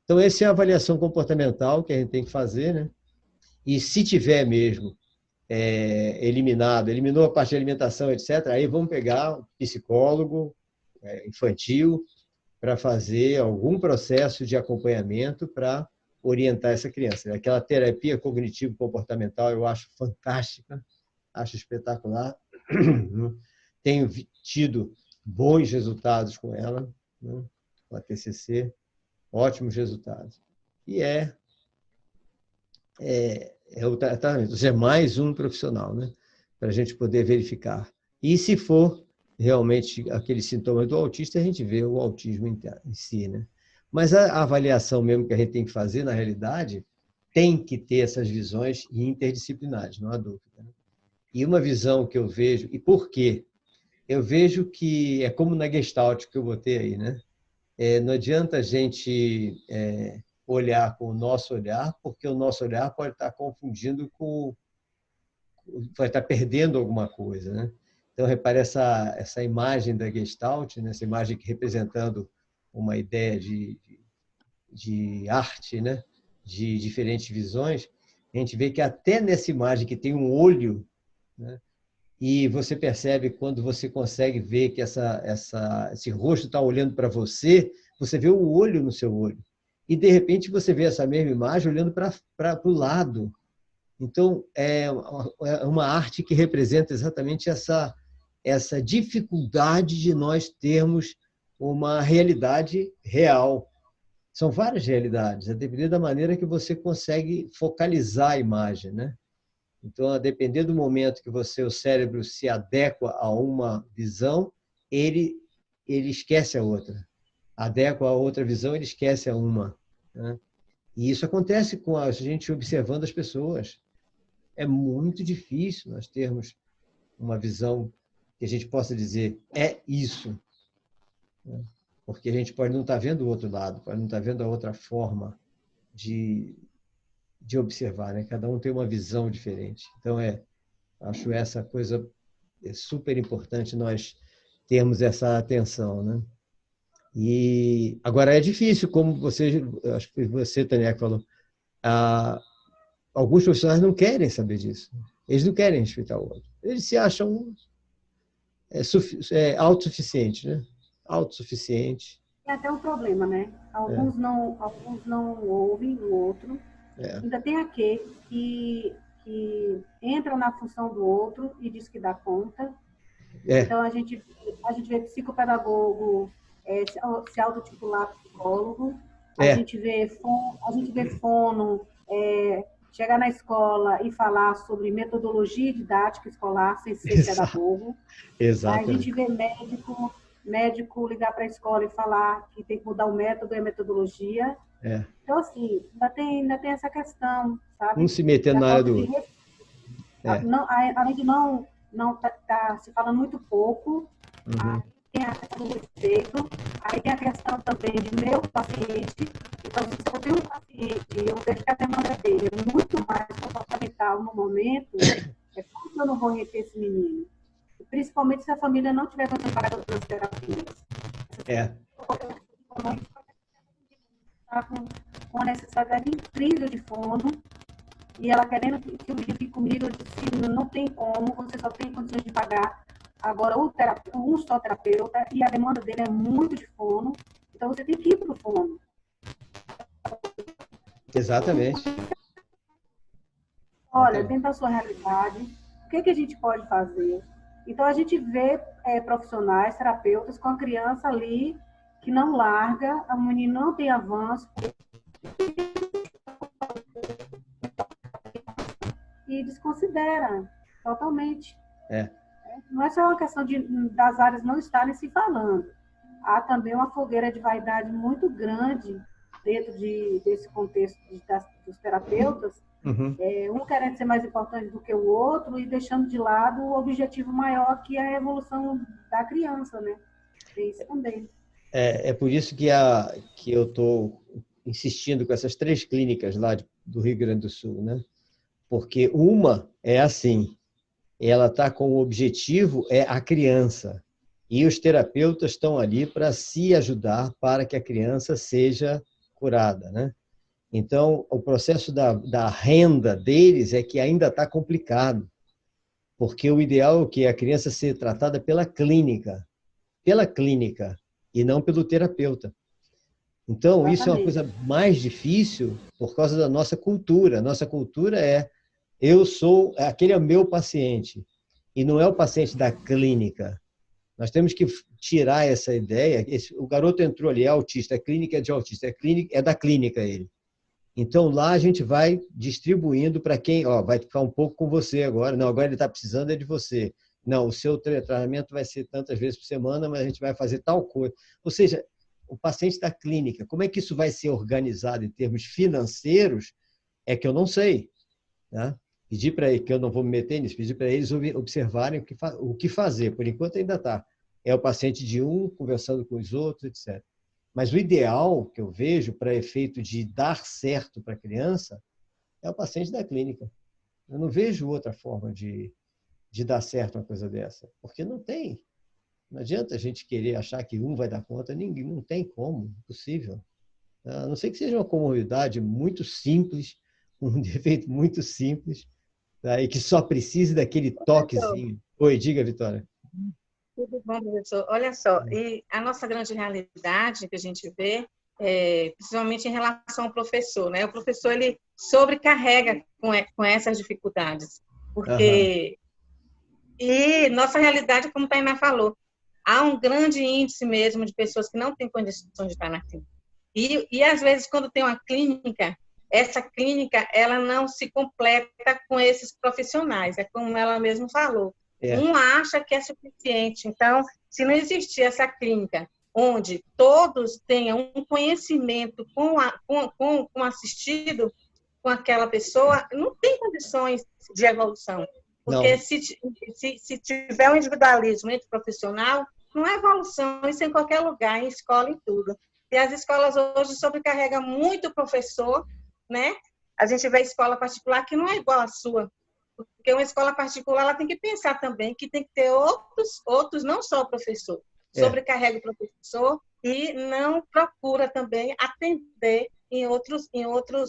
Então, essa é a avaliação comportamental que a gente tem que fazer, né? E se tiver mesmo eliminou a parte de alimentação, etc., aí vamos pegar um psicólogo infantil para fazer algum processo de acompanhamento para orientar essa criança. Aquela terapia cognitivo-comportamental eu acho fantástica, acho espetacular. Tenho tido bons resultados com ela, né? Com a TCC, ótimos resultados. E é o tratamento. Ou seja, mais um profissional, né? Para a gente poder verificar. E se for realmente aqueles sintomas do autista, a gente vê o autismo em si, né? Mas a avaliação mesmo que a gente tem que fazer, na realidade, tem que ter essas visões interdisciplinares, não há dúvida. Né? E uma visão que eu vejo, e por quê? Eu vejo que é como na Gestalt que eu botei aí, né? Não adianta a gente olhar com o nosso olhar, porque o nosso olhar pode estar confundindo vai estar perdendo alguma coisa, né? Então, repare essa imagem da Gestalt, né? Essa imagem que representando uma ideia de arte, né? De diferentes visões, a gente vê que até nessa imagem que tem um olho, né? E você percebe quando você consegue ver que esse rosto está olhando para você, você vê o olho no seu olho. E, de repente, você vê essa mesma imagem olhando para o lado. Então, é uma arte que representa exatamente essa dificuldade de nós termos uma realidade real. São várias realidades, a depender da maneira que você consegue focalizar a imagem, né? Então, a depender do momento que o cérebro se adequa a uma visão, ele esquece a outra. Adequa a outra visão, ele esquece a uma. Né? E isso acontece com a gente observando as pessoas. É muito difícil nós termos uma visão que a gente possa dizer é isso. Né? Porque a gente pode não estar vendo o outro lado, pode não estar vendo a outra forma de observar. Né? Cada um tem uma visão diferente. Então, acho essa coisa super importante nós termos essa atenção. Né? E agora é difícil, como você, acho que você, Tânia, que falou, ah, alguns profissionais não querem saber disso. Eles não querem respeitar o outro. Eles se acham autossuficientes, né? Autossuficiente. É até um problema, né? É, Alguns não ouvem o outro. é, Ainda tem aqueles que entram na função do outro e diz que dá conta. é, Então, a gente vê psicopedagogo se autotitular psicólogo, é, a gente vê fono chegar na escola e falar sobre metodologia didática escolar sem ser pedagogo. A gente exatamente. vê médico ligar para a escola e falar que tem que mudar o método e a metodologia. É. Então, assim, ainda tem essa questão, Um sabe? se metendo Da na área falta do de outro. É. não, além de não tá se falando muito pouco, aí Uhum. tem a questão do respeito, aí tem a questão também de meu paciente. Então, se eu tenho um paciente e eu vejo que a demanda dele é muito mais comportamental no momento, como que eu não vou reter esse menino? E principalmente se a família não tiver condição de pagar todas as terapias. É. Está com uma necessidade incrível de fono, e ela querendo que o menino fique comigo, eu disse, não tem como, você só tem condições de pagar agora um só terapeuta, e a demanda dele é muito de fono, então você tem que ir para o fono. Exatamente. Olha, Exatamente. dentro da sua realidade, o que a gente pode fazer? Então, a gente vê profissionais, terapeutas com a criança ali que não larga, o menino não tem avanço, e desconsidera totalmente. É. Não é só uma questão das áreas não estarem se falando. Há também uma fogueira de vaidade muito grande dentro desse contexto dos terapeutas, Uhum. um querendo ser mais importante do que o outro e deixando de lado o objetivo maior, que é a evolução da criança, né? Tem isso também. É por isso que eu estou insistindo com essas 3 clínicas lá do Rio Grande do Sul, né? Porque uma é assim, ela está com o objetivo é a criança. E os terapeutas estão ali para se ajudar para que a criança seja curada, né? Então, o processo da renda deles é que ainda está complicado, porque o ideal é que a criança seja tratada pela clínica, e não pelo terapeuta. Então, isso é uma Exatamente. coisa mais difícil por causa da nossa cultura. Nossa cultura eu sou, aquele é o meu paciente, e não é o paciente da clínica. Nós temos que tirar essa ideia. O garoto entrou ali, é autista, a clínica é de autista, é da clínica ele. Então, lá a gente vai distribuindo para quem, ó, vai ficar um pouco com você agora. Não, agora ele está precisando é de você. Não, o seu tratamento vai ser tantas vezes por semana, mas a gente vai fazer tal coisa. Ou seja, o paciente da clínica, como é que isso vai ser organizado em termos financeiros, é que eu não sei. Né? Pedir para eles, que eu não vou me meter nisso, pedir para eles observarem o que fazer. Por enquanto ainda está. É o paciente de um conversando com os outros, etc. Mas o ideal que eu vejo para efeito de dar certo para a criança é o paciente da clínica. Eu não vejo outra forma de dar certo uma coisa dessa, porque não tem. Não adianta a gente querer achar que um vai dar conta, ninguém, não tem como, impossível. A não ser que seja uma comorbidade muito simples, um defeito muito simples, tá? E que só precise daquele Professor, toquezinho. Oi, diga, Vitória. tudo bom, professor? Olha só, e a nossa grande realidade que a gente vê, principalmente em relação ao professor, né? O professor, ele sobrecarrega com essas dificuldades, Aham. porque... E nossa realidade, como a Tainá falou, há um grande índice mesmo de pessoas que não têm condições de estar na clínica. E às vezes, quando tem uma clínica, essa clínica ela não se completa com esses profissionais, é como ela mesma falou. É, Um acha que é suficiente. Então, se não existir essa clínica onde todos tenham um conhecimento com o assistido, com aquela pessoa, não tem condições de evolução. Porque não, se tiver um individualismo entre profissional, não é evolução, isso em qualquer lugar, em escola e tudo. E as escolas hoje sobrecarregam muito o professor, né? A gente vê escola particular que não é igual à sua, porque uma escola particular ela tem que pensar também que tem que ter outros não só o professor. é, Sobrecarrega o professor, e não procura também atender em outros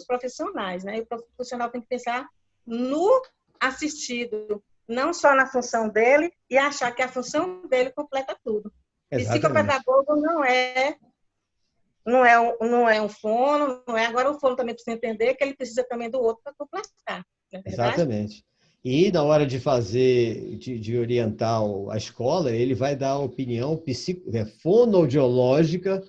profissionais, né? E o profissional tem que pensar no assistido, não só na função dele, e achar que a função dele completa tudo. Exatamente. Psicopedagogo não é um fono, não é. Agora o fono também precisa entender que ele precisa também do outro para completar, não é verdade? Exatamente. E na hora de fazer, de orientar a escola, ele vai dar a opinião fonoaudiológica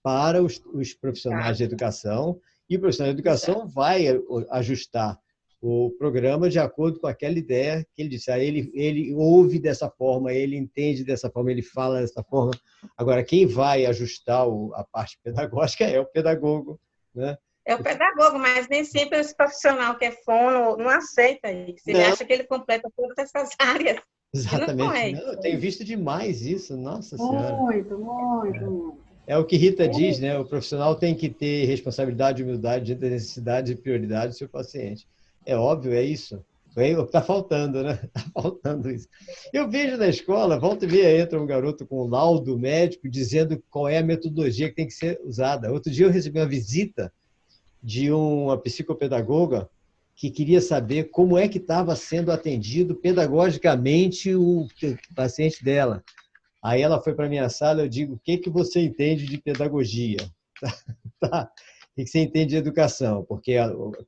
para os profissionais Tá. de educação, e o profissional de educação vai ajustar o programa de acordo com aquela ideia que ele disse. Aí ele ouve dessa forma, ele entende dessa forma, ele fala dessa forma. Agora, quem vai ajustar a parte pedagógica é o pedagogo, né? É o pedagogo, mas nem sempre esse profissional que é fono não aceita isso. Ele Não, acha que ele completa todas essas áreas. E não exatamente. é Não, isso. eu tenho visto demais isso, nossa senhora. Muito, muito, muito. É o que Rita diz, né? O profissional tem que ter responsabilidade e humildade diante das necessidades e prioridades do seu paciente. É óbvio, é isso. Está faltando, né? Está faltando isso. Eu vejo na escola, volta e meia entra um garoto com um laudo médico dizendo qual é a metodologia que tem que ser usada. Outro dia eu recebi uma visita de uma psicopedagoga que queria saber como é que estava sendo atendido pedagogicamente o paciente dela. Aí ela foi para a minha sala, eu digo, o que você entende de pedagogia? Tá? O que você entende de educação? Porque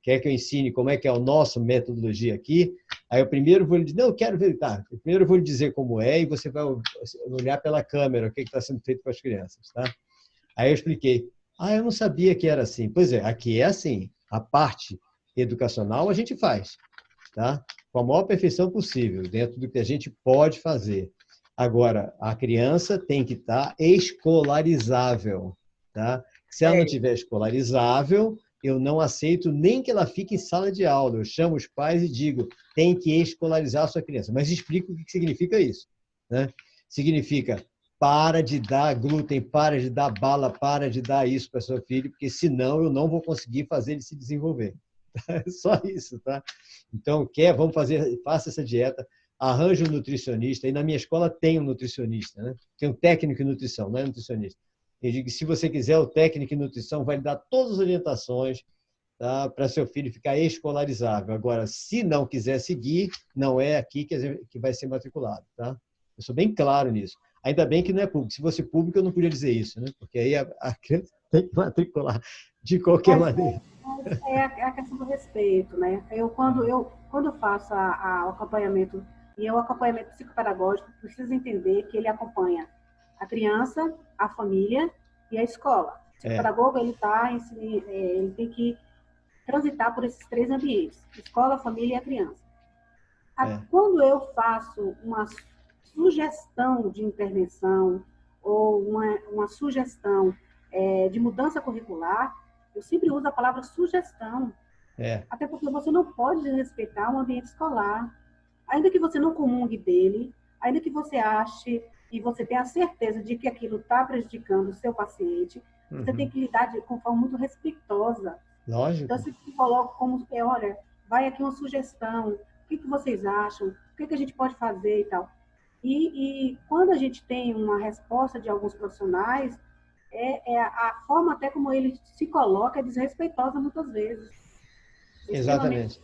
quer que eu ensine como é que é a nossa metodologia aqui? Aí eu primeiro vou lhe dizer, não, eu quero ver, tá, primeiro eu vou lhe dizer como é e você vai olhar pela câmera o que está sendo feito com as crianças, tá? Aí eu expliquei, eu não sabia que era assim. Pois é, aqui é assim, a parte educacional a gente faz, tá? Com a maior perfeição possível, dentro do que a gente pode fazer. Agora, a criança tem que estar escolarizável, tá? Se ela não estiver escolarizável, eu não aceito nem que ela fique em sala de aula. Eu chamo os pais e digo, tem que escolarizar a sua criança. Mas explico o que significa isso, né? Significa, para de dar glúten, para de dar bala, para de dar isso para seu filho, porque senão eu não vou conseguir fazer ele se desenvolver. É só isso, tá? Então, vamos fazer, faça essa dieta, arranje um nutricionista, e na minha escola tem um nutricionista, né? Tem um técnico em nutrição, não é nutricionista. Eu digo que se você quiser, o técnico em nutrição vai lhe dar todas as orientações, tá? Para seu filho ficar escolarizável. Agora, se não quiser seguir, não é aqui que vai ser matriculado, tá? Eu sou bem claro nisso. Ainda bem que não é público. Se fosse público, eu não podia dizer isso, né? Porque aí a criança tem que matricular de qualquer maneira. É a questão do respeito, né? Quando eu faço o acompanhamento, e o acompanhamento psicopedagógico, preciso entender que ele acompanha a criança, a família e a escola. O psicopedagogo, ele tem que transitar por esses três ambientes: escola, família e a criança. Quando eu faço uma sugestão de intervenção ou uma sugestão de mudança curricular, eu sempre uso a palavra sugestão. Até porque você não pode desrespeitar um ambiente escolar. Ainda que você não comungue dele, ainda que você ache e você tenha a certeza de que aquilo está prejudicando o seu paciente, você tem que lidar com forma muito respeitosa. Lógico. Então, você coloca como, olha, vai aqui uma sugestão, o que vocês acham, o que a gente pode fazer e tal. E quando a gente tem uma resposta de alguns profissionais, a forma até como ele se coloca é desrespeitosa muitas vezes. Exatamente.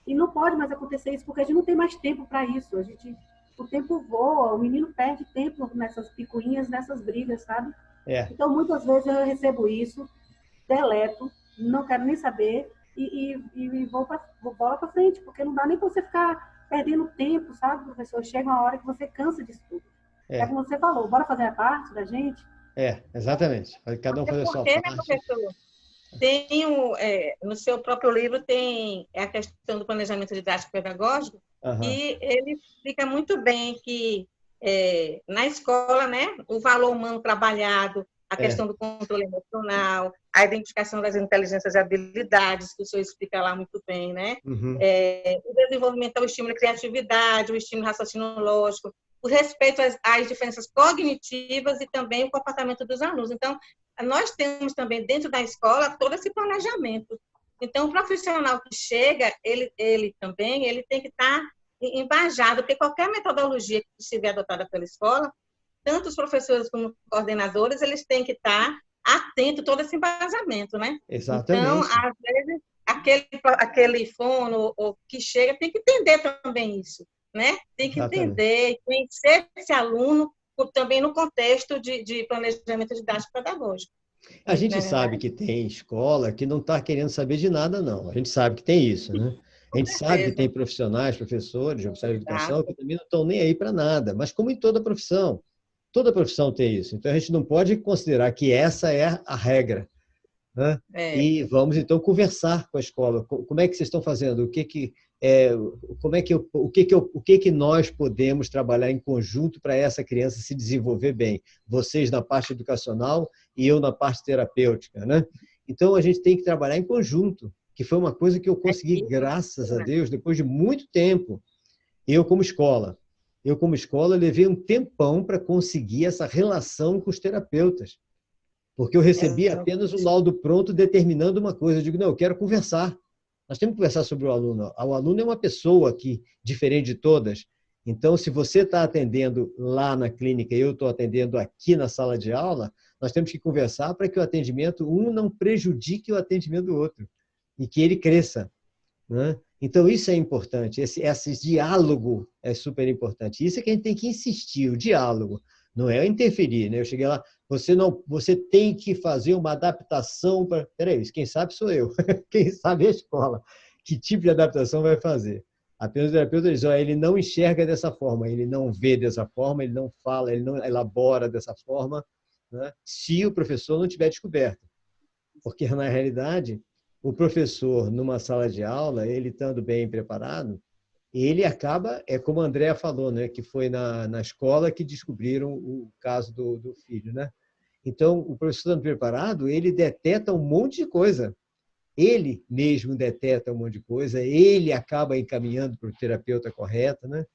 E não pode mais acontecer isso, porque a gente não tem mais tempo para isso. O tempo voa, o menino perde tempo nessas picuinhas, nessas brigas, sabe? Então, muitas vezes eu recebo isso, deleto, não quero nem saber e vou bola para frente, porque não dá nem para você ficar perdendo tempo, sabe, professor? Chega uma hora que você cansa disso tudo. Como você falou, bora fazer a parte da gente? Exatamente. Cada um fazer a sua parte. Né, professor? No seu próprio livro tem a questão do planejamento didático pedagógico, e ele explica muito bem que na escola, né, o valor humano trabalhado, a questão do controle emocional, a identificação das inteligências e habilidades, que o senhor explica lá muito bem, né? O desenvolvimento ao estímulo à criatividade, o estímulo ao raciocínio lógico, o respeito às diferenças cognitivas e também o comportamento dos alunos. Então, nós temos também dentro da escola todo esse planejamento. Então, o profissional que chega, ele tem que estar embasado, porque qualquer metodologia que estiver adotada pela escola tanto os professores como os coordenadores, eles têm que estar atentos a todo esse embasamento, né? Exatamente. Então, às vezes, aquele fono ou que chega tem que entender também isso, né? Tem que entender, conhecer esse aluno também no contexto de planejamento didático pedagógico. A gente sabe que tem escola que não está querendo saber de nada, não. A gente sabe que tem isso, né? A gente sabe que tem profissionais, professores, oficiais de educação, que também não estão nem aí para nada. Mas como em toda profissão tem isso. Então, a gente não pode considerar que essa é a regra, né? E vamos, então, conversar com a escola. Como é que vocês estão fazendo? O que nós podemos trabalhar em conjunto para essa criança se desenvolver bem? Vocês na parte educacional e eu na parte terapêutica, né? Então, a gente tem que trabalhar em conjunto, que foi uma coisa que eu consegui, graças a Deus, depois de muito tempo. Eu, como escola, levei um tempão para conseguir essa relação com os terapeutas, porque eu recebi apenas um laudo pronto determinando uma coisa. Eu digo, não, eu quero conversar. Nós temos que conversar sobre o aluno. O aluno é uma pessoa aqui, diferente de todas. Então, se você está atendendo lá na clínica e eu estou atendendo aqui na sala de aula, nós temos que conversar para que o atendimento, não prejudique o atendimento do outro e que ele cresça, né? Então, isso é importante. Esse diálogo é super importante. Isso é que a gente tem que insistir, o diálogo. Não é interferir, né? Eu cheguei lá, você tem que fazer uma adaptação para... Peraí, quem sabe sou eu. Quem sabe é a escola. Que tipo de adaptação vai fazer? Apenas o terapeuta diz, ele não enxerga dessa forma, ele não vê dessa forma, ele não fala, ele não elabora dessa forma, né? Se o professor não tiver descoberto. Porque, na realidade, o professor, numa sala de aula, ele estando bem preparado, ele acaba, como a Andrea falou, né, que foi na escola que descobriram o caso do filho, né? Então, o professor estando preparado, ele deteta um monte de coisa. Ele mesmo deteta um monte de coisa, ele acaba encaminhando para o terapeuta correto, né?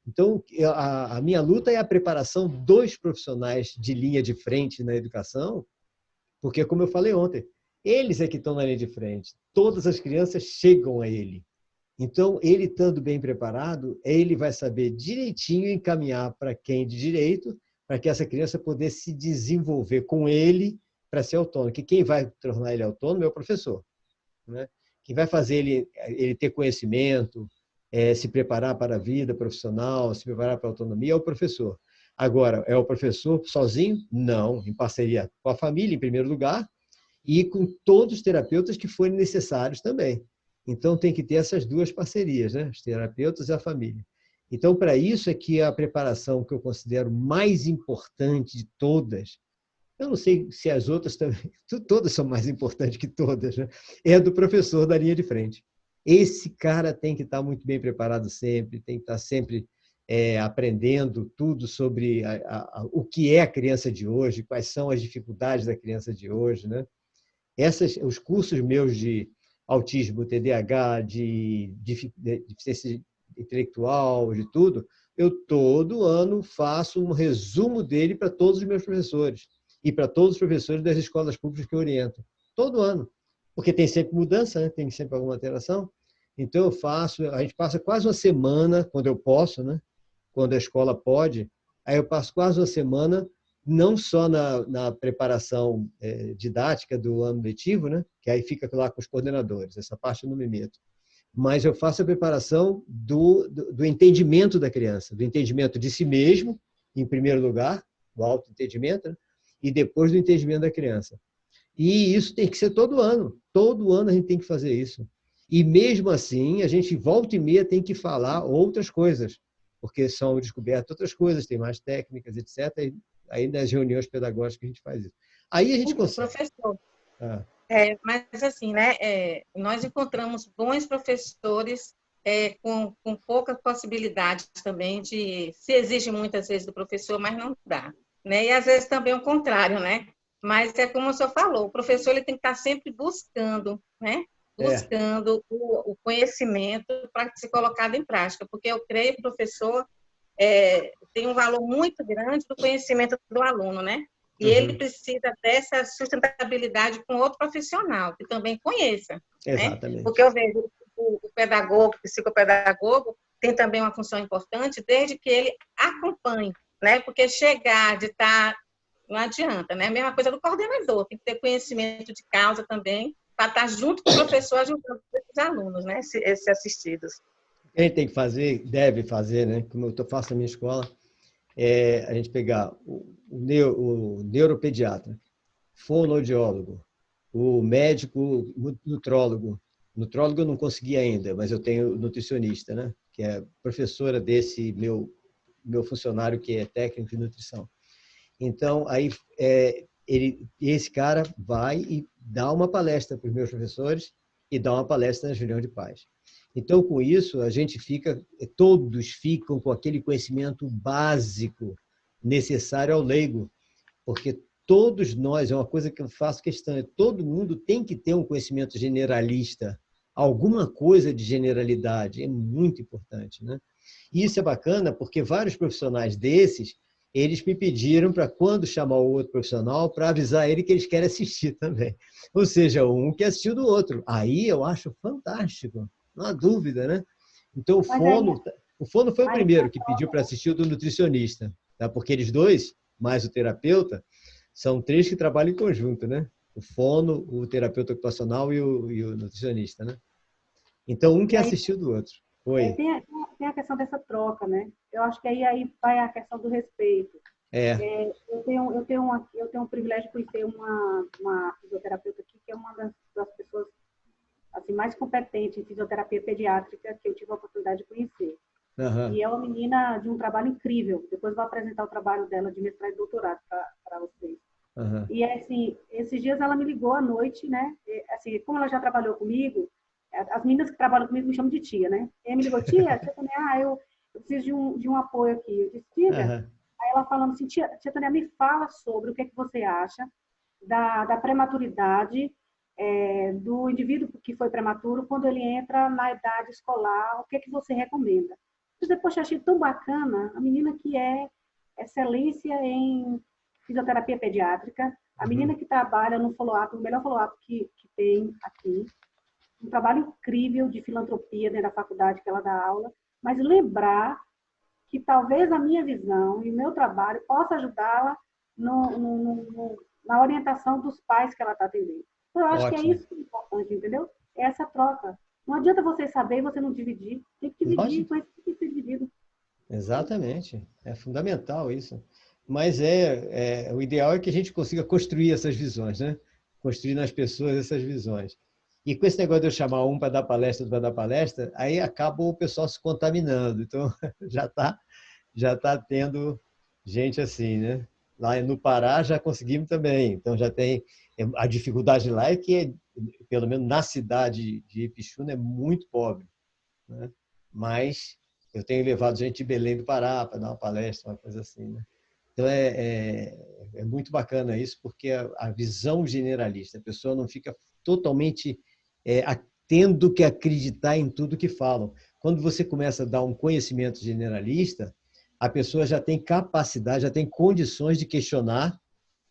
Então, a minha luta é a preparação dos profissionais de linha de frente na educação, porque, como eu falei ontem, eles é que estão na linha de frente. Todas as crianças chegam a ele. Então, ele estando bem preparado, ele vai saber direitinho encaminhar para quem de direito, para que essa criança pudesse se desenvolver com ele para ser autônomo. Que quem vai tornar ele autônomo é o professor, né? Quem vai fazer ele ter conhecimento, se preparar para a vida profissional, se preparar para a autonomia, é o professor. Agora, é o professor sozinho? Não, em parceria com a família, em primeiro lugar, e com todos os terapeutas que forem necessários também. Então, tem que ter essas duas parcerias, né? Os terapeutas e a família. Então, para isso é que a preparação que eu considero mais importante de todas, eu não sei se as outras também, todas são mais importantes que todas, né? É a do professor da linha de frente. Esse cara tem que estar muito bem preparado sempre, tem que estar sempre aprendendo tudo sobre o que é a criança de hoje, quais são as dificuldades da criança de hoje, né? Os cursos meus de autismo, TDAH, de deficiência intelectual, de tudo, eu todo ano faço um resumo dele para todos os meus professores e para todos os professores das escolas públicas que eu oriento. Todo ano. Porque tem sempre mudança, né? Tem sempre alguma alteração. Então, a gente passa quase uma semana, quando eu posso, né? Quando a escola pode, aí eu passo quase uma semana não só na preparação didática do ano letivo, né? Que aí fica lá com os coordenadores, essa parte eu não me meto, mas eu faço a preparação do entendimento da criança, do entendimento de si mesmo, em primeiro lugar, o autoentendimento, né? E depois do entendimento da criança. E isso tem que ser todo ano a gente tem que fazer isso. E mesmo assim, a gente volta e meia tem que falar outras coisas, porque são descobertas outras coisas, tem mais técnicas, etc., aí nas reuniões pedagógicas a gente faz isso. Aí a gente consegue. Professor, mas assim, né, nós encontramos bons professores com poucas possibilidades também se exige muitas vezes do professor, mas não dá, né? E às vezes também o contrário, né? Mas é como o senhor falou, o professor ele tem que estar sempre buscando, né? Buscando o conhecimento para ser colocado em prática, porque eu creio que o professor tem um valor muito grande do conhecimento do aluno, né? E ele precisa dessa sustentabilidade com outro profissional, que também conheça. Exatamente. Né? Porque eu vejo o pedagogo, o psicopedagogo, tem também uma função importante, desde que ele acompanhe, né? Porque chegar de estar não adianta, né? A mesma coisa do coordenador, tem que ter conhecimento de causa também, para estar junto com o professor, ajudando os alunos, né? Esses assistidos. Quem tem que fazer, deve fazer, né? Como eu faço na minha escola, a gente pegar o neuropediatra, fonoaudiólogo, o médico nutrólogo. Nutrólogo eu não consegui ainda, mas eu tenho nutricionista, né? Que é professora desse meu funcionário que é técnico de nutrição. Então, aí esse cara vai e dá uma palestra para os meus professores e dá uma palestra na Julião de Paz. Então, com isso, todos ficam com aquele conhecimento básico necessário ao leigo, porque todos nós, é uma coisa que eu faço questão, todo mundo tem que ter um conhecimento generalista, alguma coisa de generalidade, é muito importante, né? E isso é bacana porque vários profissionais desses, eles me pediram para quando chamar o outro profissional, para avisar ele que eles querem assistir também. Ou seja, um que assistiu do outro. Aí eu acho fantástico, não há dúvida, né? Então, o fono foi o primeiro que pediu para assistir o do nutricionista, tá? Porque eles dois, mais o terapeuta, são três que trabalham em conjunto, né? O fono, o terapeuta ocupacional e o nutricionista, né? Então, um que assistiu do outro. Oi. Tem a questão dessa troca, né? Eu acho que aí vai a questão do respeito. Eu tenho um privilégio de conhecer uma fisioterapeuta aqui, que é uma das pessoas assim, mais competentes em fisioterapia pediátrica que eu tive a oportunidade de conhecer. Uhum. E é uma menina de um trabalho incrível. Depois vou apresentar o trabalho dela de mestrado e doutorado para vocês. Uhum. E, assim, esses dias ela me ligou à noite, né? E, assim, como ela já trabalhou comigo, as meninas que trabalham comigo me chamam de tia, né? E ela me ligou, tia, também, eu preciso de um apoio aqui. Eu disse, tia. Uhum. Aí ela falando assim, tia Tânia, me fala sobre o que é que você acha da prematuridade do indivíduo que foi prematuro quando ele entra na idade escolar, o que é que você recomenda? Eu disse, poxa, achei tão bacana, a menina que é excelência em fisioterapia pediátrica, a menina que trabalha no follow-up, o melhor follow-up que tem aqui, um trabalho incrível de filantropia dentro da faculdade que ela dá aula, mas lembrar que talvez a minha visão e o meu trabalho possa ajudá-la na orientação dos pais que ela está atendendo. Então, eu acho que é isso que é importante, entendeu? É essa troca. Não adianta você saber e você não dividir. Tem que dividir, mas tem que ser dividido. Exatamente. É fundamental isso. Mas o ideal é que a gente consiga construir essas visões, né? Construir nas pessoas essas visões. E com esse negócio de eu chamar um para dar palestra, outro para dar palestra, aí acaba o pessoal se contaminando. Então, já tá tendo gente assim, né? Lá no Pará já conseguimos também. Então, já tem... A dificuldade lá é que, pelo menos na cidade de Ipixuna, é muito pobre, né? Mas eu tenho levado gente de Belém do Pará para dar uma palestra, uma coisa assim, né? Então, é muito bacana isso, porque a visão generalista, a pessoa não fica totalmente tendo que acreditar em tudo que falam. Quando você começa a dar um conhecimento generalista, a pessoa já tem capacidade, já tem condições de questionar,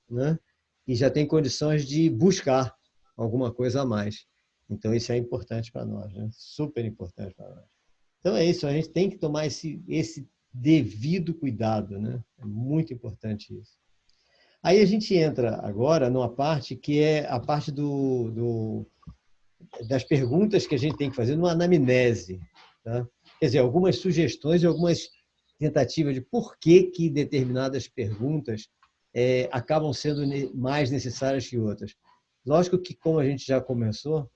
né? E já tem condições de buscar alguma coisa a mais. Então, isso é importante para nós, né? Super importante para nós. Então, é isso, a gente tem que tomar esse devido cuidado, né? É muito importante isso. Aí a gente entra agora numa parte que é a parte das perguntas que a gente tem que fazer numa anamnese, tá? Quer dizer, algumas sugestões e algumas tentativas de por que determinadas perguntas acabam sendo mais necessárias que outras. Lógico que, como a gente já começou,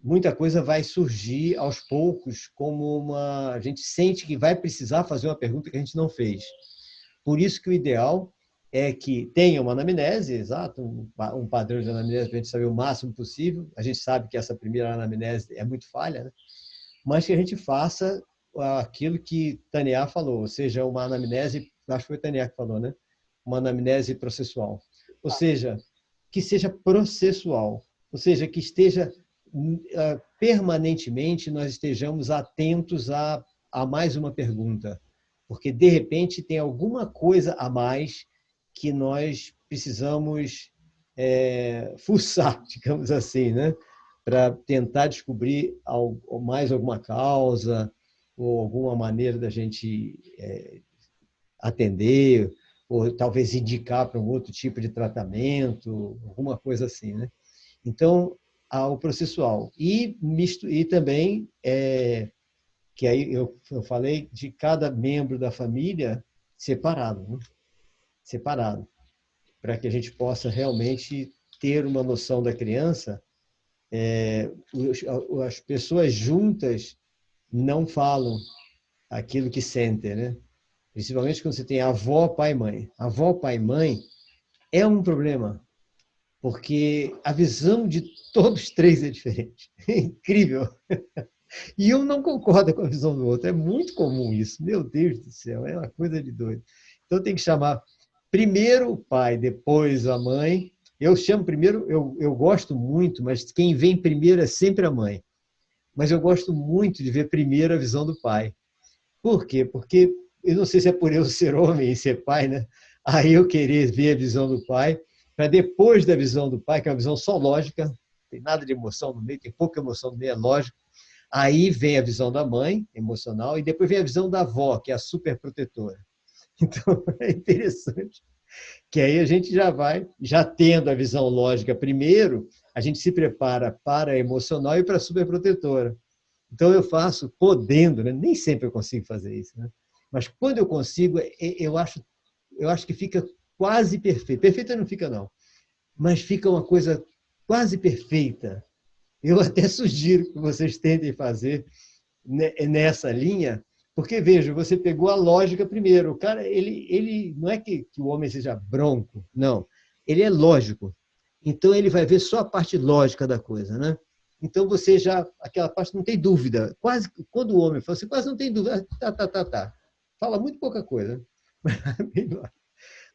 muita coisa vai surgir aos poucos, a gente sente que vai precisar fazer uma pergunta que a gente não fez. Por isso que o ideal é que tenha uma anamnese, exato, um padrão de anamnese para a gente saber o máximo possível. A gente sabe que essa primeira anamnese é muito falha, né? Mas que a gente faça aquilo que Tânia falou, ou seja, uma anamnese, acho que foi Tânia que falou, né? Uma anamnese processual. Ou seja, que seja processual, ou seja, que esteja permanentemente nós estejamos atentos a mais uma pergunta, porque de repente tem alguma coisa a mais que nós precisamos fuçar, digamos assim, né? Para tentar descobrir mais alguma causa ou alguma maneira da gente atender, ou talvez indicar para um outro tipo de tratamento, alguma coisa assim, né? Então, há o processual. E também, que aí eu falei de cada membro da família separado, né? Separado, para que a gente possa realmente ter uma noção da criança. As pessoas juntas não falam aquilo que sentem, né? Principalmente quando você tem avó, pai e mãe. Avó, pai e mãe é um problema, porque a visão de todos três é diferente. É incrível. E um não concorda com a visão do outro. É muito comum isso. Meu Deus do céu, é uma coisa de doido. Então tem que chamar primeiro o pai, depois a mãe. Eu chamo primeiro, eu gosto muito, mas quem vem primeiro é sempre a mãe. Mas eu gosto muito de ver primeiro a visão do pai. Por quê? Porque eu não sei se é por eu ser homem e ser pai, né? Aí eu querer ver a visão do pai, para depois da visão do pai, que é uma visão só lógica, não tem nada de emoção no meio, tem pouca emoção no meio, é lógico. Aí vem a visão da mãe, emocional, e depois vem a visão da avó, que é a superprotetora. Então, é interessante que aí a gente já vai, já tendo a visão lógica primeiro, a gente se prepara para a emocional e para a superprotetora. Então, eu faço podendo, né? Nem sempre eu consigo fazer isso, né? Mas quando eu consigo, eu acho que fica quase perfeito. Perfeita não fica, não, mas fica uma coisa quase perfeita. Eu até sugiro que vocês tentem fazer nessa linha, porque, veja, você pegou a lógica primeiro. O cara, ele não é que o homem seja bronco, não. Ele é lógico. Então, ele vai ver só a parte lógica da coisa, né? Então, você já, aquela parte não tem dúvida. Quase, quando o homem fala, você quase não tem dúvida. Tá. Fala muito pouca coisa.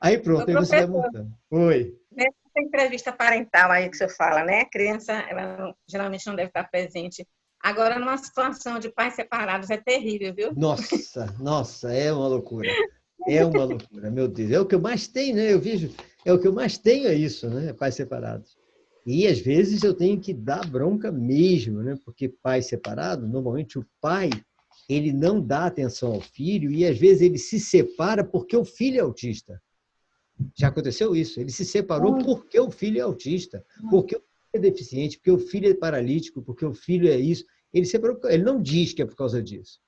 Aí Ô, pronto, aí você vai professor, montando. Oi. nessa entrevista parental aí que você fala, né? A criança, ela geralmente não deve estar presente. Agora, numa situação de pais separados, é terrível, viu? Nossa, é uma loucura. É uma loucura, meu Deus. É o que eu mais tenho, né? Eu vejo, é o que eu mais tenho é isso, né? Pais separados. E às vezes eu tenho que dar bronca mesmo, né? Porque pai separado, normalmente o pai, ele não dá atenção ao filho e às vezes ele se separa porque o filho é autista. Já aconteceu isso. Ele se separou porque o filho é autista, porque o filho é deficiente, porque o filho é paralítico, porque o filho é isso. Ele separou, ele não diz que é por causa disso,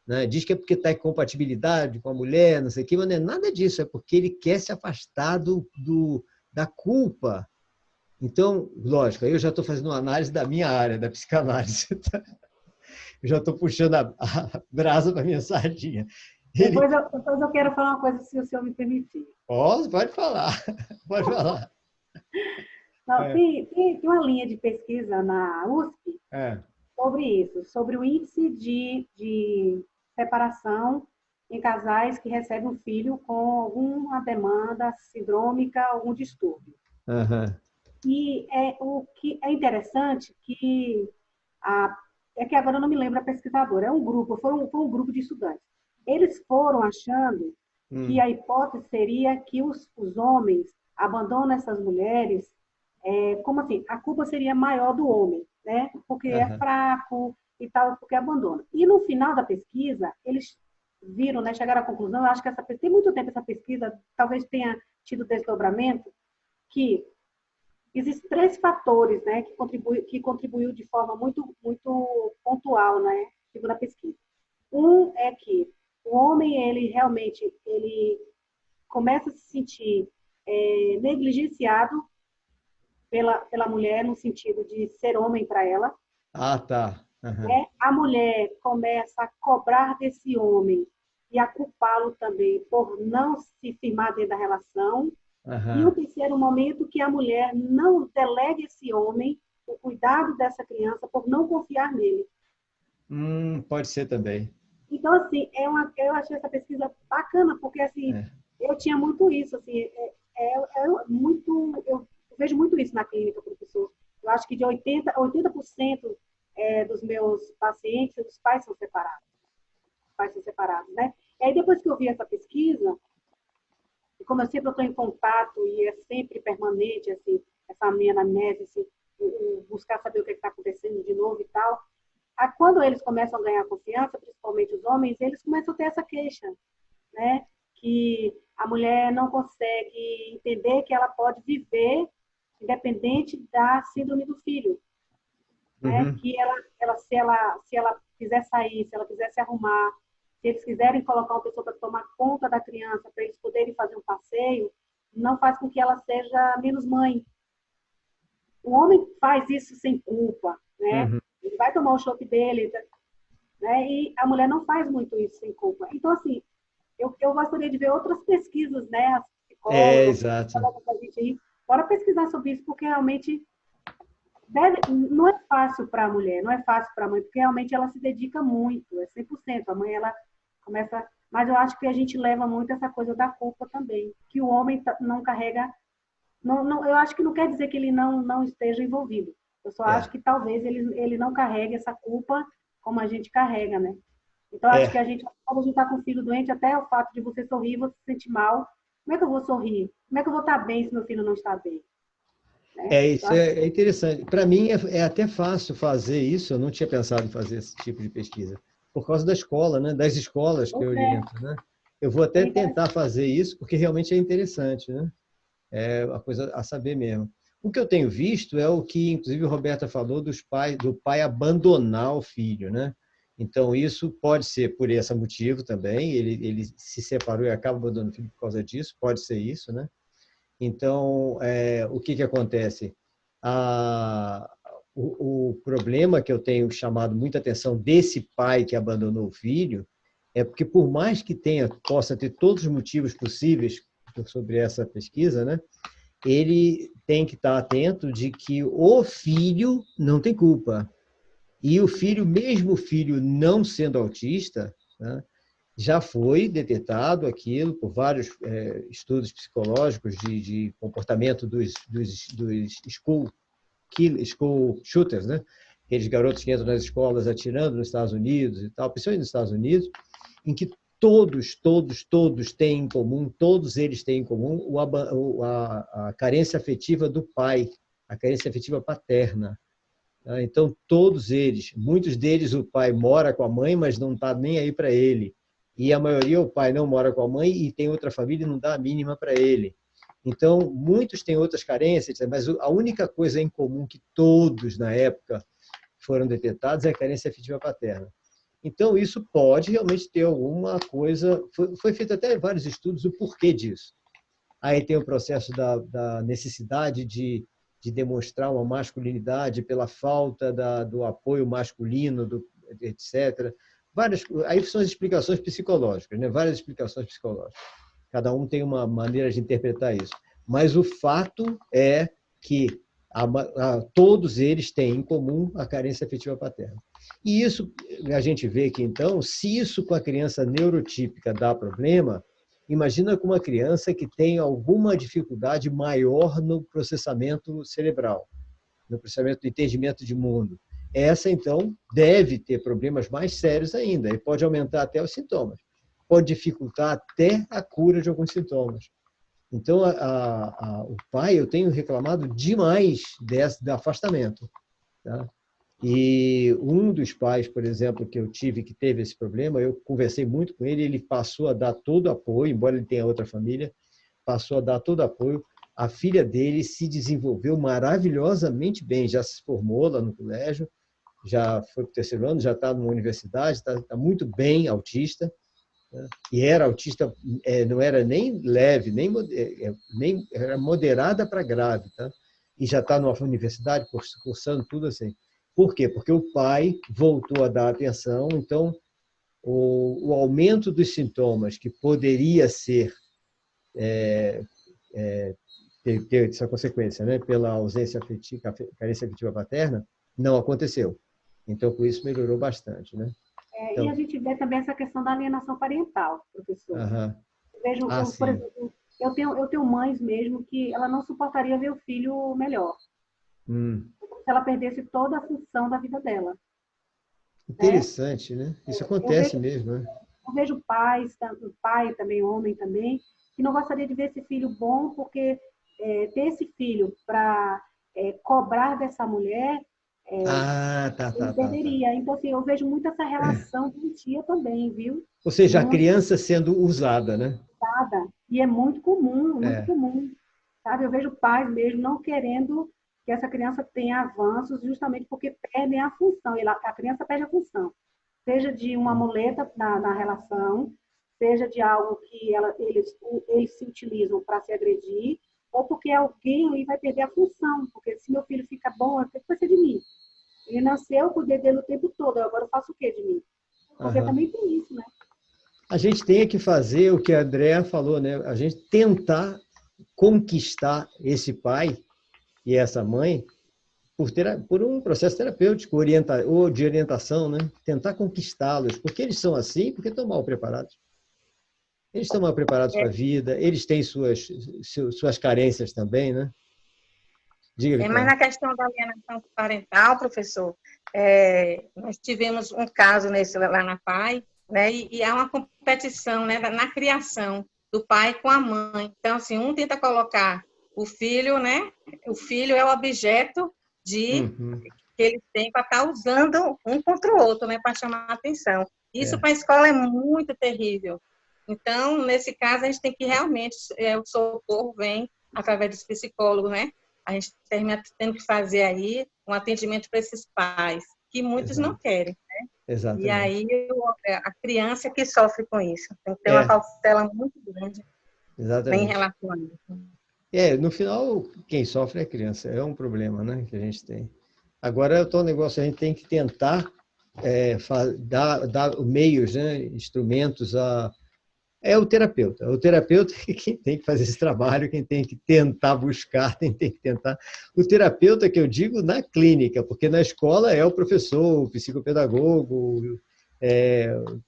né? Diz que é porque está em compatibilidade com a mulher, não sei o quê, mas não é nada disso, é porque ele quer se afastar da culpa. Então, lógico, aí eu já estou fazendo uma análise da minha área, da psicanálise. Eu já estou puxando a brasa para a minha sardinha. Depois eu quero falar uma coisa, se o senhor me permitir. Pode falar, pode falar. Não, tem uma linha de pesquisa na USP É. sobre isso, sobre o índice de separação em casais que recebem um filho com alguma demanda sindrômica, algum distúrbio. Uhum. E o que é interessante é que agora eu não me lembro a pesquisadora, foi um grupo de estudantes. Eles foram achando que a hipótese seria que os homens abandonam essas mulheres, como assim, a culpa seria maior do homem, né? Porque é fraco e tal, porque abandona. E no final da pesquisa, eles viram, né, chegaram à conclusão, eu acho que tem muito tempo essa pesquisa, talvez tenha tido desdobramento, que existem 3 fatores, né, que contribuiu de forma muito, muito pontual, né, segundo a pesquisa. Um é que o homem, ele realmente, ele começa a se sentir negligenciado pela mulher, no sentido de ser homem para ela. Ah, tá. Uhum. Né? A mulher começa a cobrar desse homem e a culpá-lo também por não se firmar dentro da relação. E o terceiro momento, que a mulher não delega esse homem o cuidado dessa criança por não confiar nele. Pode ser também. Então, assim, eu achei essa pesquisa bacana, porque, assim, eu tinha muito isso, assim, eu vejo muito isso na clínica, professor. Eu acho que de 80% dos meus pacientes, os pais são separados. Os pais são separados, né? E aí, depois que eu vi essa pesquisa, e como eu sempre estou em contato e é sempre permanente, assim, essa minha anamnese, assim, buscar saber o que está acontecendo de novo e tal, quando eles começam a ganhar confiança, principalmente os homens, eles começam a ter essa queixa, né? que a mulher não consegue entender que ela pode viver independente da síndrome do filho, né? Uhum. Que se ela quiser sair, se ela quiser se arrumar, se eles quiserem colocar uma pessoa para tomar conta da criança, para eles poderem fazer um passeio, não faz com que ela seja menos mãe. O homem faz isso sem culpa, né? Uhum. Ele vai tomar o chopp dele, né? E a mulher não faz muito isso sem culpa. Então, assim, eu gostaria de ver outras pesquisas, né? As psicólogas, Exato. a gente aí, bora pesquisar sobre isso, porque realmente não é fácil para a mulher, não é fácil para a mãe, porque realmente ela se dedica muito, é 100%. A mãe, ela começa... Mas eu acho que a gente leva muito essa coisa da culpa também, que o homem não carrega... Não, eu acho que não quer dizer que ele não esteja envolvido. Eu só acho É, que talvez ele não carregue essa culpa como a gente carrega, né? Então, acho que é, a gente, quando a gente está com o filho doente, até o fato de você sorrir, você se sentir mal. Como é que eu vou sorrir? Como é que eu vou estar bem se meu filho não está bem? Né? Então, isso é interessante. Para mim é até fácil fazer isso. Eu não tinha pensado em fazer esse tipo de pesquisa por causa da escola, né? Das escolas que eu oriento, né? Eu vou até é interessante. tentar fazer isso porque realmente é interessante, né? É uma coisa a saber mesmo. O que eu tenho visto é o que, inclusive, o Roberta falou do pai abandonar o filho, né? Então, isso pode ser por esse motivo também, ele se separou e acaba abandonando o filho por causa disso, pode ser isso, né? Então, o que acontece? A, o problema que eu tenho chamado muita atenção desse pai que abandonou o filho é porque, por mais que possa ter todos os motivos possíveis sobre essa pesquisa, né? Ele tem que estar atento de que o filho não tem culpa. E o filho, mesmo o filho não sendo autista, né, já foi detectado aquilo por vários estudos psicológicos de comportamento dos school shooters, né? Aqueles garotos que entram nas escolas atirando nos Estados Unidos e tal, principalmente nos Estados Unidos, em que todos têm em comum, todos eles têm em comum a carência afetiva do pai, a carência afetiva paterna. Então, todos eles, muitos deles, o pai mora com a mãe, mas não está nem aí para ele. E a maioria, o pai não mora com a mãe e tem outra família e não dá a mínima para ele. Então, muitos têm outras carências, mas a única coisa em comum que todos, na época, foram detectados é a carência afetiva paterna. Então, isso pode realmente ter alguma coisa. Foi feito até vários estudos o porquê disso. Aí tem o processo da necessidade de demonstrar uma masculinidade pela falta do apoio masculino, etc. Aí são as explicações psicológicas, né? Várias explicações psicológicas. Cada um tem uma maneira de interpretar isso. Mas o fato é que todos eles têm em comum a carência afetiva paterna. E isso a gente vê que, então, se isso com a criança neurotípica dá problema, imagina com uma criança que tem alguma dificuldade maior no processamento cerebral, no processamento do entendimento de mundo. Essa, então, deve ter problemas mais sérios ainda, e pode aumentar até os sintomas, pode dificultar até a cura de alguns sintomas. Então, o pai, eu tenho reclamado demais do afastamento. Tá? E um dos pais, por exemplo, que eu tive, que teve esse problema, eu conversei muito com ele, ele passou a dar todo o apoio, embora ele tenha outra família, passou a dar todo o apoio. A filha dele se desenvolveu maravilhosamente bem, já se formou lá no colégio, já foi para o terceiro ano, já está numa universidade, está muito bem autista, né? E era autista, não era nem leve, nem era moderada para grave, tá? E já está numa universidade, cursando tudo assim. Por quê? Porque o pai voltou a dar atenção, então o aumento dos sintomas que poderia ser ter essa consequência, né, pela ausência afetiva, carência afetiva paterna, não aconteceu. Então, com isso, melhorou bastante, né? E a Então, gente vê também essa questão da alienação parental, professor. aham. Por Sim. exemplo, eu tenho mães mesmo que ela não suportaria ver o filho melhor, Hum. se ela perdesse toda a função da vida dela, né? Interessante, né? Isso Eu acontece vejo, mesmo, né? eu vejo pais, tanto pai também, homem também, que não gostaria de ver esse filho bom, porque ter esse filho para cobrar dessa mulher Ele Tá. perderia. Então, assim, eu vejo muito essa relação doentia também, viu? Ou seja, a Muito criança sendo usada, né? usada. E é muito É, comum. Sabe? Eu vejo pais mesmo não querendo que essa criança tenha avanços justamente porque perdem a função. A criança perde a função. Seja de uma muleta na relação, seja de algo que eles se utilizam para se agredir, ou porque alguém ali vai perder a função. Porque se meu filho fica bom, o que vai ser de mim? Ele nasceu, eu cuidei dele o tempo todo, agora eu faço o que de mim? Porque aham. também tem isso, né? A gente tem que fazer o que a Andrea falou, né? A gente tentar conquistar esse pai e essa mãe por um processo terapêutico ou de orientação, né? Tentar conquistá-los, porque eles são assim, porque estão mal preparados. Eles estão mal preparados para a vida, eles têm suas carências também, né? Diga, Mas Vitória. na questão da alienação parental, professor, nós tivemos um caso nesse lá na PAI, né, e há uma competição, né, na criação do pai com a mãe. Então, assim, um tenta colocar o filho, né, o filho é o objeto de Uhum, que eles têm para estar usando um contra o outro, né, para chamar a atenção. Isso é, para a escola é muito terrível. Então, nesse caso, a gente tem que realmente, o socorro vem através dos psicólogos, né? A gente termina tendo que fazer aí um atendimento para esses pais, que muitos não exato, querem. E exatamente. aí a criança que sofre com isso. Tem que ter uma É, cautela muito grande em exatamente. relação a isso. No final, quem sofre é a criança. É um problema, né, que a gente tem. Agora, o negócio, a gente tem que tentar dar meios, né, instrumentos é o terapeuta. O terapeuta é quem tem que fazer esse trabalho, quem tem que tentar buscar, quem tem que tentar. O terapeuta que eu digo na clínica, porque na escola é o professor, o psicopedagogo,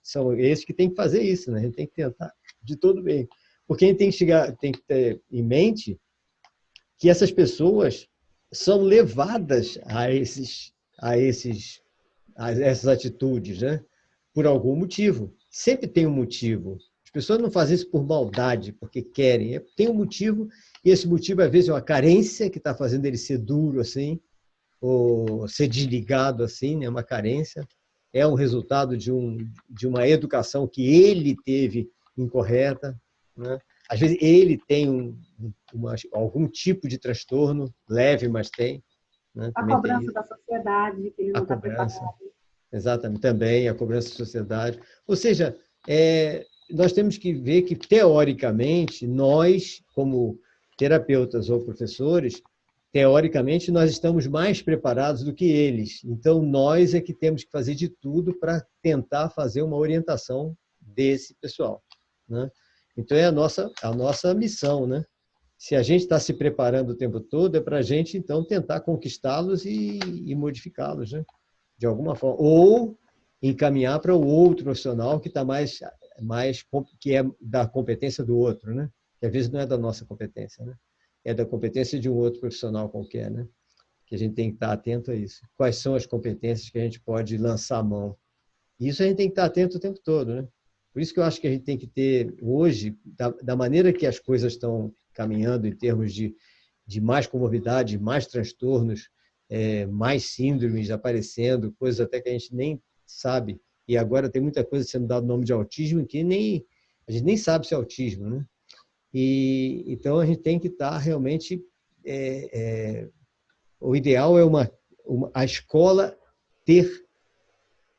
são esses que têm que fazer isso, né? A gente tem que tentar de todo bem. Porque a gente tem que ter em mente que essas pessoas são levadas a essas atitudes, né? Por algum motivo. Sempre tem um motivo. As pessoas não fazem isso por maldade, porque querem. Tem um motivo, e esse motivo, às vezes, é uma carência que está fazendo ele ser duro assim, ou ser desligado assim, né? Uma carência. É um resultado de uma educação que ele teve incorreta, né? Às vezes ele tem algum tipo de transtorno, leve, mas tem, né? A Também tem cobrança isso. da sociedade, que ele A não está cobrança, preparado. exatamente, também a cobrança da sociedade. Ou seja, nós temos que ver que, teoricamente, nós, como terapeutas ou professores, teoricamente, nós estamos mais preparados do que eles. Então, nós é que temos que fazer de tudo para tentar fazer uma orientação desse pessoal, né? Então, é a nossa missão, né? Se a gente está se preparando o tempo todo, é para a gente, então, tentar conquistá-los e modificá-los, né? De alguma forma. Ou encaminhar para o outro profissional que está que é da competência do outro, né? Que às vezes não é da nossa competência, né? É da competência de um outro profissional qualquer, né? Que a gente tem que estar atento a isso. Quais são as competências que a gente pode lançar a mão? Isso a gente tem que estar atento o tempo todo, né? Por isso que eu acho que a gente tem que ter, hoje, da maneira que as coisas estão caminhando em termos de mais comorbidade, mais transtornos, mais síndromes aparecendo, coisas até que a gente nem sabe. E agora tem muita coisa sendo dado nome de autismo que a gente nem sabe se é autismo, né? Então a gente tem que estar realmente. O ideal é a escola ter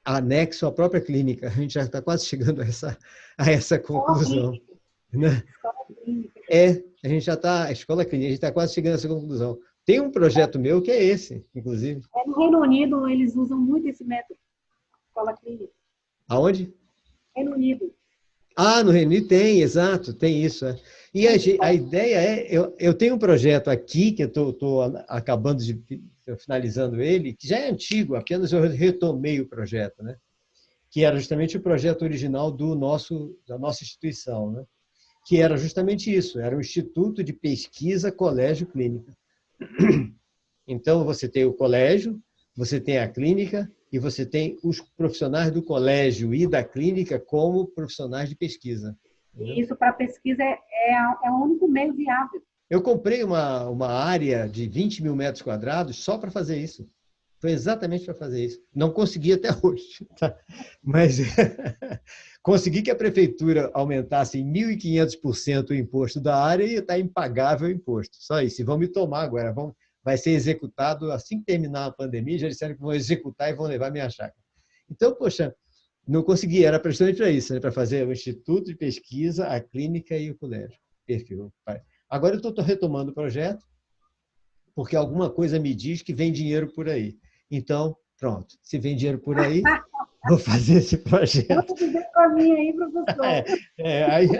anexo à própria clínica. A gente já está quase chegando a essa Escola conclusão, clínica, né? escola clínica. A gente já está, a escola clínica, a gente está quase chegando a essa conclusão. Tem um projeto meu que é esse, inclusive. No Reino Unido, eles usam muito esse método, escola clínica. Aonde? Reino Unido, No Reino Unido tem, exato, tem isso. E muito a forte. ideia eu tenho um projeto aqui, que eu estou acabando finalizando ele, que já é antigo, apenas eu retomei o projeto, né? Que era justamente o projeto original da nossa instituição, né? Que era justamente isso, era o Instituto de Pesquisa Colégio Clínica. Então, você tem o colégio, você tem a clínica e você tem os profissionais do colégio e da clínica como profissionais de pesquisa. E Entendeu? isso para pesquisa é o único meio viável. Eu comprei uma área de 20 mil metros quadrados só para fazer isso. Foi exatamente para fazer isso. Não consegui até hoje, tá? Mas consegui que a prefeitura aumentasse em 1.500% o imposto da área e está impagável o imposto. Só isso. E vão me tomar agora. Vai ser executado assim que terminar a pandemia. Já disseram que vão executar e vão levar minha chácara. Então, poxa, não consegui. Era precisamente para isso, né? Para fazer o instituto de pesquisa, a clínica e o colégio. Perfil. Agora eu estou retomando o projeto, porque alguma coisa me diz que vem dinheiro por aí. Então, pronto. Se vem dinheiro por aí, vou fazer esse projeto. Vamos dizer com a minha aí, professor.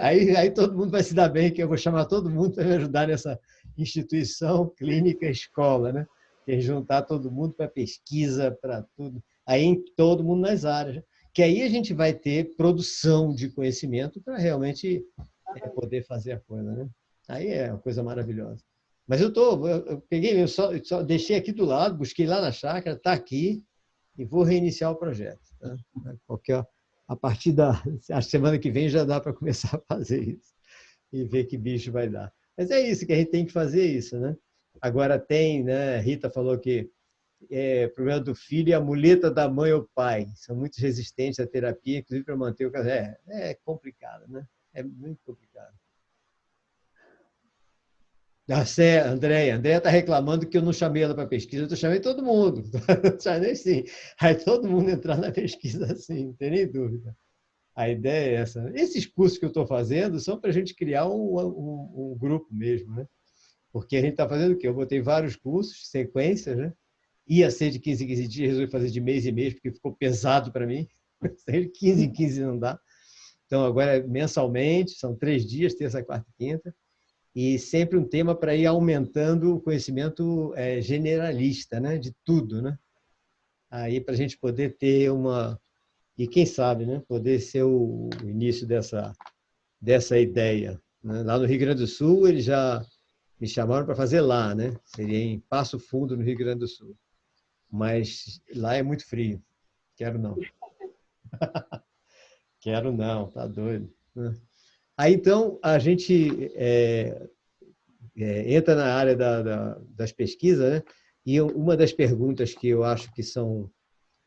Aí todo mundo vai se dar bem, que eu vou chamar todo mundo para me ajudar nessa instituição, clínica, escola, né? Que é juntar todo mundo para pesquisa, para tudo. Aí todo mundo nas áreas. Que aí a gente vai ter produção de conhecimento para realmente poder fazer a coisa, né? Aí é uma coisa maravilhosa. Mas eu peguei, eu só deixei aqui do lado, busquei lá na chácara, está aqui, e vou reiniciar o projeto. Tá? A partir a semana que vem já dá para começar a fazer isso e ver que bicho vai dar. Mas é isso que a gente tem que fazer isso, né? Agora tem, né? Rita falou que o problema do filho é a muleta da mãe ou pai. São muito resistentes à terapia, inclusive para manter o casamento. É complicado, né? É muito complicado. A Andréia está reclamando que eu não chamei ela para pesquisa, eu chamei todo mundo. Chamei sim. Aí todo mundo entrar na pesquisa assim, não tem nem dúvida. A ideia é essa. Esses cursos que eu estou fazendo são para a gente criar um grupo mesmo, né? Porque a gente está fazendo o quê? Eu botei vários cursos, sequências, né? Ia ser de 15 em 15 dias, resolvi fazer de mês em mês, porque ficou pesado para mim. De 15 em 15 não dá. Então, agora é mensalmente, são 3 dias, terça, quarta e quinta. E sempre um tema para ir aumentando o conhecimento generalista, né? De tudo, né? Aí para a gente poder ter e quem sabe, né? Poder ser o início dessa ideia, né? Lá no Rio Grande do Sul eles já me chamaram para fazer lá, né? Seria em Passo Fundo, no Rio Grande do Sul, mas lá é muito frio, quero não. Quero não, tá doido, né? Aí, então, a gente entra na área das pesquisas, né? E uma das perguntas que eu acho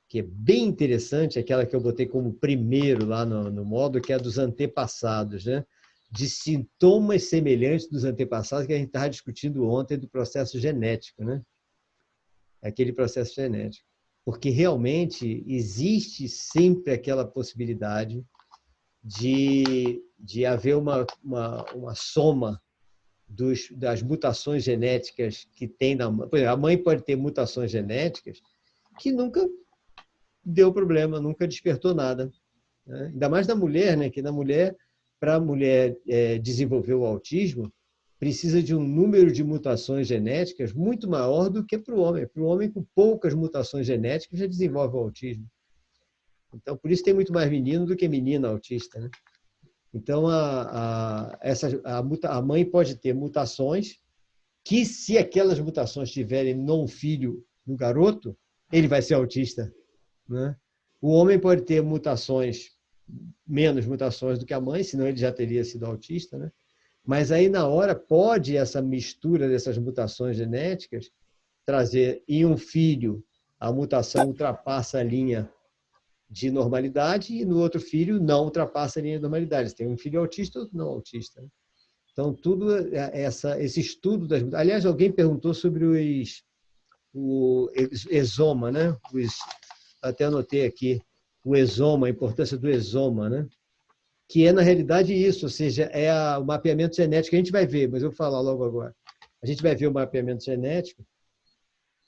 que é bem interessante, aquela que eu botei como primeiro lá no módulo, que é a dos antepassados, né? De sintomas semelhantes dos antepassados que a gente estava discutindo ontem do processo genético, né? Aquele processo genético. Porque realmente existe sempre aquela possibilidade de haver uma soma das mutações genéticas que tem na mãe. Por exemplo, a mãe pode ter mutações genéticas que nunca deu problema, nunca despertou nada, né? Ainda mais da mulher, né? Que na mulher, para a mulher desenvolver o autismo, precisa de um número de mutações genéticas muito maior do que para o homem. Para o homem, com poucas mutações genéticas, já desenvolve o autismo. Então, por isso tem muito mais menino do que menina autista, né? Então, a mãe pode ter mutações que, se aquelas mutações tiverem num filho, no garoto, ele vai ser autista, né? O homem pode ter menos mutações do que a mãe, senão ele já teria sido autista, né? Mas aí, na hora, pode essa mistura dessas mutações genéticas trazer em um filho a mutação ultrapassa a linha de normalidade e no outro filho não ultrapassa a linha de normalidade. Você tem um filho autista ou não autista, né? Então, tudo esse estudo das... Aliás, alguém perguntou sobre o exoma, né? Até anotei aqui, o exoma, a importância do exoma, né? Que é, na realidade, isso, ou seja, o mapeamento genético. A gente vai ver, mas eu vou falar logo agora. A gente vai ver o mapeamento genético,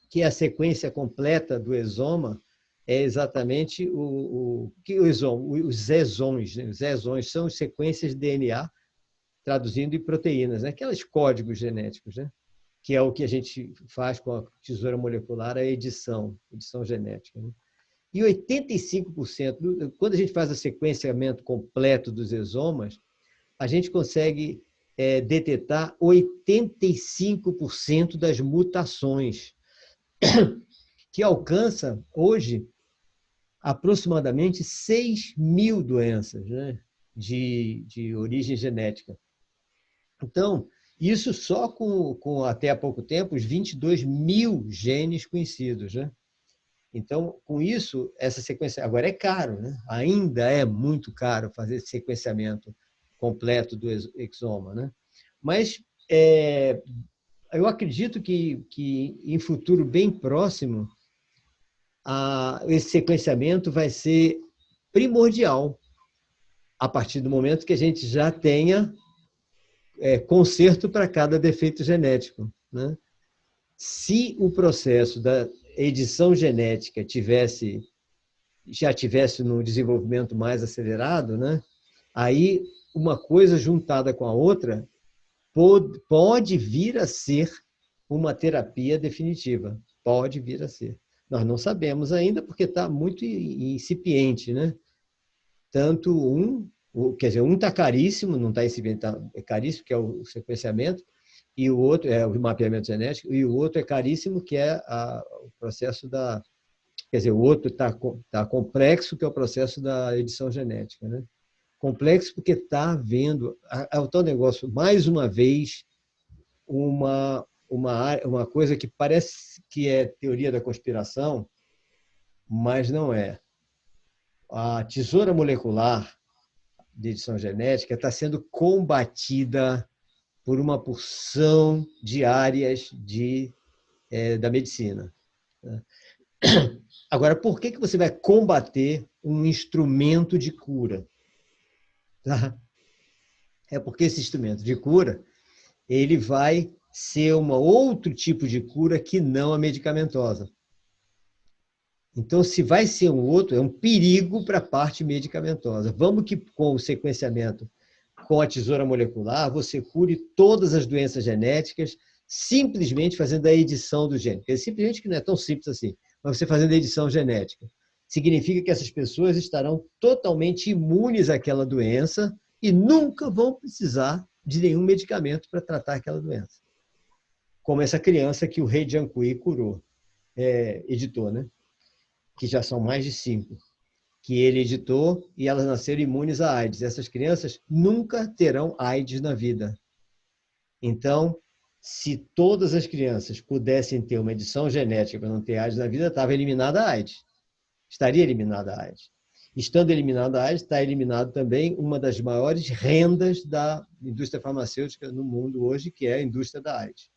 que é a sequência completa do exoma, é exatamente o exoma, os exons, né? Os exons são sequências de DNA, traduzindo em proteínas, né? Aqueles códigos genéticos, né? Que é o que a gente faz com a tesoura molecular, a edição genética, né? E 85%, quando a gente faz o sequenciamento completo dos exomas, a gente consegue detectar 85% das mutações, que alcança, hoje, aproximadamente 6.000 doenças, né? de origem genética. Então, isso só com até há pouco tempo, os 22 mil genes conhecidos, né? Então, com isso, essa sequência... Agora é caro, né? Ainda é muito caro fazer esse sequenciamento completo do exoma, né? Mas eu acredito que em futuro bem próximo, esse sequenciamento vai ser primordial a partir do momento que a gente já tenha conserto para cada defeito genético, né? Se o processo da edição genética já tivesse no desenvolvimento mais acelerado, né? Aí uma coisa juntada com a outra pode vir a ser uma terapia definitiva. Pode vir a ser. Nós não sabemos ainda porque está muito incipiente, né? Tanto quer dizer, um está caríssimo, não está incipiente, é caríssimo, que é o sequenciamento, e o outro é o mapeamento genético, e o outro é caríssimo, que é o processo da... Quer dizer, o outro está complexo, que é o processo da edição genética, né? Complexo porque está havendo o tal negócio, mais uma vez, uma coisa que parece que é teoria da conspiração, mas não é. A tesoura molecular de edição genética está sendo combatida por uma porção de áreas da medicina. Agora, por que você vai combater um instrumento de cura? Tá? É porque esse instrumento de cura ele vai ser outro tipo de cura que não a medicamentosa. Então, se vai ser um outro, é um perigo para a parte medicamentosa. Vamos que com o sequenciamento, com a tesoura molecular, você cure todas as doenças genéticas simplesmente fazendo a edição do gene. É simplesmente que não é tão simples assim, mas você fazendo a edição genética. Significa que essas pessoas estarão totalmente imunes àquela doença e nunca vão precisar de nenhum medicamento para tratar aquela doença. Como essa criança que o Rei Jiankui curou, editou, né? Que já são mais de 5, que ele editou e elas nasceram imunes à AIDS. Essas crianças nunca terão AIDS na vida. Então, se todas as crianças pudessem ter uma edição genética para não ter AIDS na vida, estava eliminada a AIDS. Estaria eliminada a AIDS. Estando eliminada a AIDS, está eliminado também uma das maiores rendas da indústria farmacêutica no mundo hoje, que é a indústria da AIDS.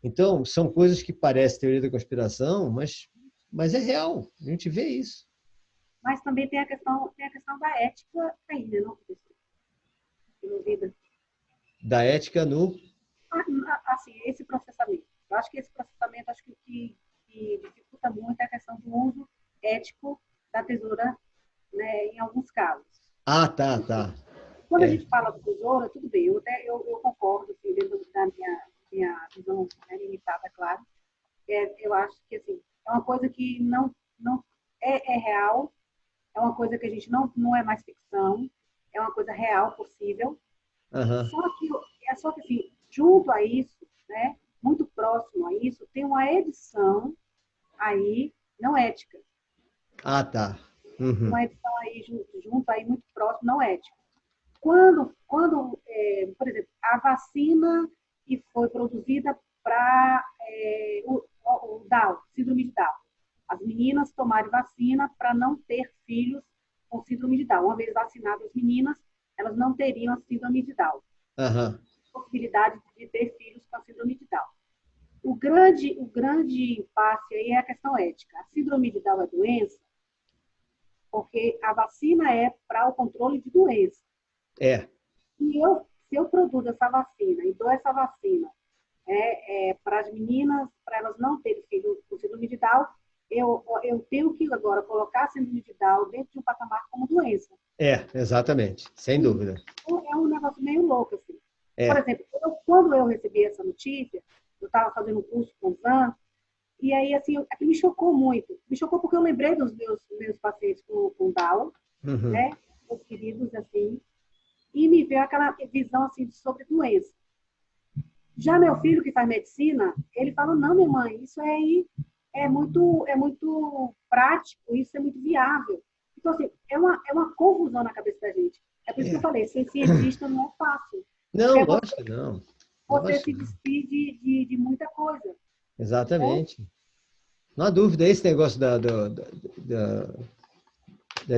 Então, são coisas que parecem teoria da conspiração, mas é real, a gente vê isso. Mas também tem a questão da ética ainda, não? Da ética no... Assim, esse processamento. Eu acho que esse processamento, que dificulta muito a questão do uso ético da tesoura, né, em alguns casos. Tá. Quando a gente fala de tesoura, tudo bem, eu concordo, assim, dentro da minha visão limitada, claro. Eu acho que, assim, é uma coisa que não é real, é uma coisa que a gente não é mais ficção, é uma coisa real, possível. Uhum. Só que assim, junto a isso, né, muito próximo a isso, tem uma edição aí não ética. Tá. Uhum. Uma edição aí junto aí muito próximo, não ética. Quando por exemplo, a vacina que foi produzida para o Down, síndrome de Down. As meninas tomarem vacina para não ter filhos com síndrome de Down. Uma vez vacinadas as meninas, elas não teriam a síndrome de Down. Uhum. Possibilidade de ter filhos com a síndrome de Down. O grande impasse aí é a questão ética. A síndrome de Down é doença porque a vacina é para o controle de doença. Se eu produzo essa vacina e dou essa vacina para as meninas, para elas não terem filhos com síndrome de Down, eu tenho que agora colocar a síndrome de Down dentro de um patamar como doença. Exatamente, sem dúvida. É um negócio meio louco, assim. Por exemplo, quando eu recebi essa notícia, eu estava fazendo um curso com o Zan, e aí, assim, aquilo me chocou muito. Me chocou porque eu lembrei dos meus pacientes com Down, uhum. né? Os queridos, assim, e me veio aquela visão, assim, sobre doença. Já meu filho, que faz medicina, ele fala, não, minha mãe, isso aí é muito prático, isso é muito viável. Então, assim, é uma confusão na cabeça da gente. É por isso que eu falei, ser cientista não é fácil. Não, lógico que não. Você se despide de muita coisa. Exatamente. Não há dúvida, esse negócio da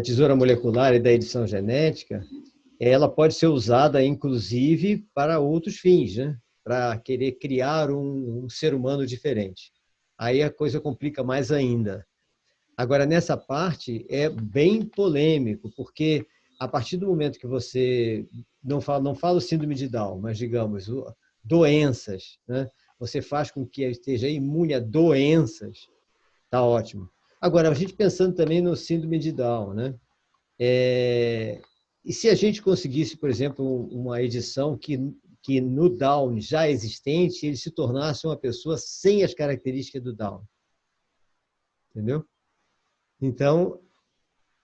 tesoura molecular e da edição genética, ela pode ser usada, inclusive, para outros fins, né? Para querer criar um ser humano diferente. Aí a coisa complica mais ainda. Agora, nessa parte, é bem polêmico, porque a partir do momento que você não fala o síndrome de Down, mas, digamos, doenças, né? Você faz com que esteja imune a doenças, está ótimo. Agora, a gente pensando também no síndrome de Down, né? E se a gente conseguisse, por exemplo, uma edição que no Down já existente, ele se tornasse uma pessoa sem as características do Down? Entendeu? Então,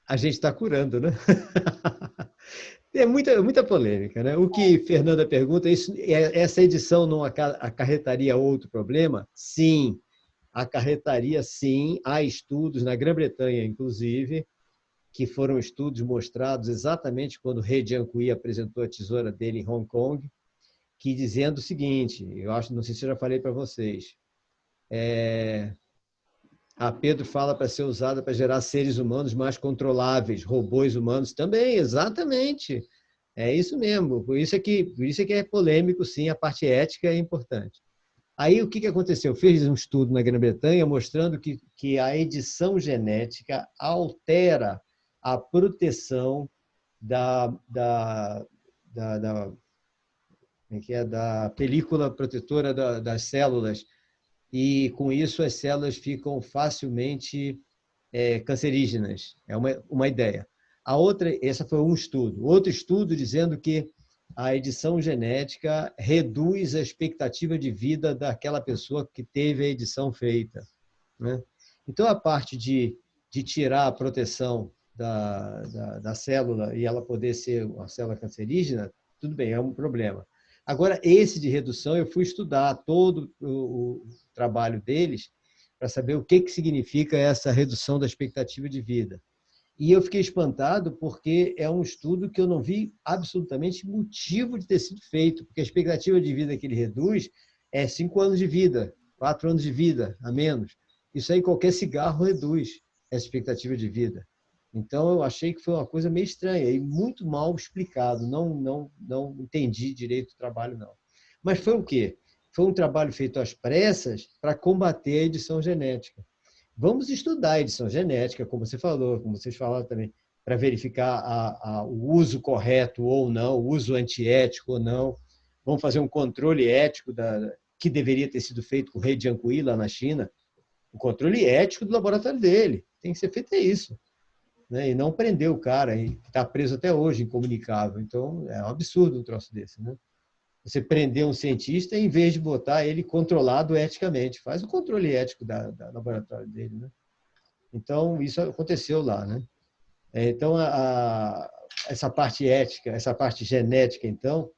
a gente está curando, né? É muita polêmica, né? O que Fernanda pergunta, essa edição não acarretaria outro problema? Sim, acarretaria sim. Há estudos na Grã-Bretanha, inclusive, que foram estudos mostrados exatamente quando o rei Jiankui apresentou a tesoura dele em Hong Kong, que dizendo o seguinte, eu acho, não sei se eu já falei para vocês, a Pedro fala para ser usada para gerar seres humanos mais controláveis, robôs humanos também, exatamente. É isso mesmo. Por isso é que é polêmico, sim, a parte ética é importante. Aí o que aconteceu? Fez um estudo na Grã-Bretanha mostrando que a edição genética altera a proteção da película protetora das células, e com isso as células ficam facilmente cancerígenas. É uma ideia. Essa foi um estudo. Outro estudo dizendo que a edição genética reduz a expectativa de vida daquela pessoa que teve a edição feita, né? Então, a parte de tirar a proteção da célula e ela poder ser uma célula cancerígena, tudo bem, é um problema. Agora, esse de redução, eu fui estudar todo o trabalho deles para saber o que significa essa redução da expectativa de vida. E eu fiquei espantado porque é um estudo que eu não vi absolutamente motivo de ter sido feito, porque a expectativa de vida que ele reduz é 5 anos de vida, 4 anos de vida a menos. Isso aí qualquer cigarro reduz essa expectativa de vida. Então, eu achei que foi uma coisa meio estranha e muito mal explicado. Não entendi direito o trabalho, não. Mas foi o quê? Foi um trabalho feito às pressas para combater a edição genética. Vamos estudar a edição genética, como você falou, como vocês falaram também, para verificar o uso correto ou não, o uso antiético ou não. Vamos fazer um controle ético que deveria ter sido feito com o rei Jiankui lá na China. O controle ético do laboratório dele. Tem que ser feito isso, né? E não prender o cara, que está preso até hoje, incomunicável. Então, é um absurdo um troço desse, né? Você prender um cientista em vez de botar ele controlado eticamente. Faz o controle ético da laboratório dele, né? Então, isso aconteceu lá, né? Então, essa parte ética, essa parte genética, então,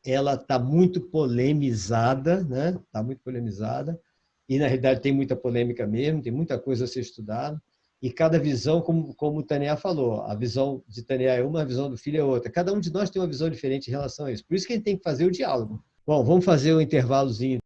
ela está muito polemizada, né? Está muito polemizada, e, na realidade, tem muita polêmica mesmo, tem muita coisa a ser estudada, e cada visão, como o Tânia falou, a visão de Tânia é uma, a visão do filho é outra. Cada um de nós tem uma visão diferente em relação a isso. Por isso que a gente tem que fazer o diálogo. Bom, vamos fazer o intervalozinho.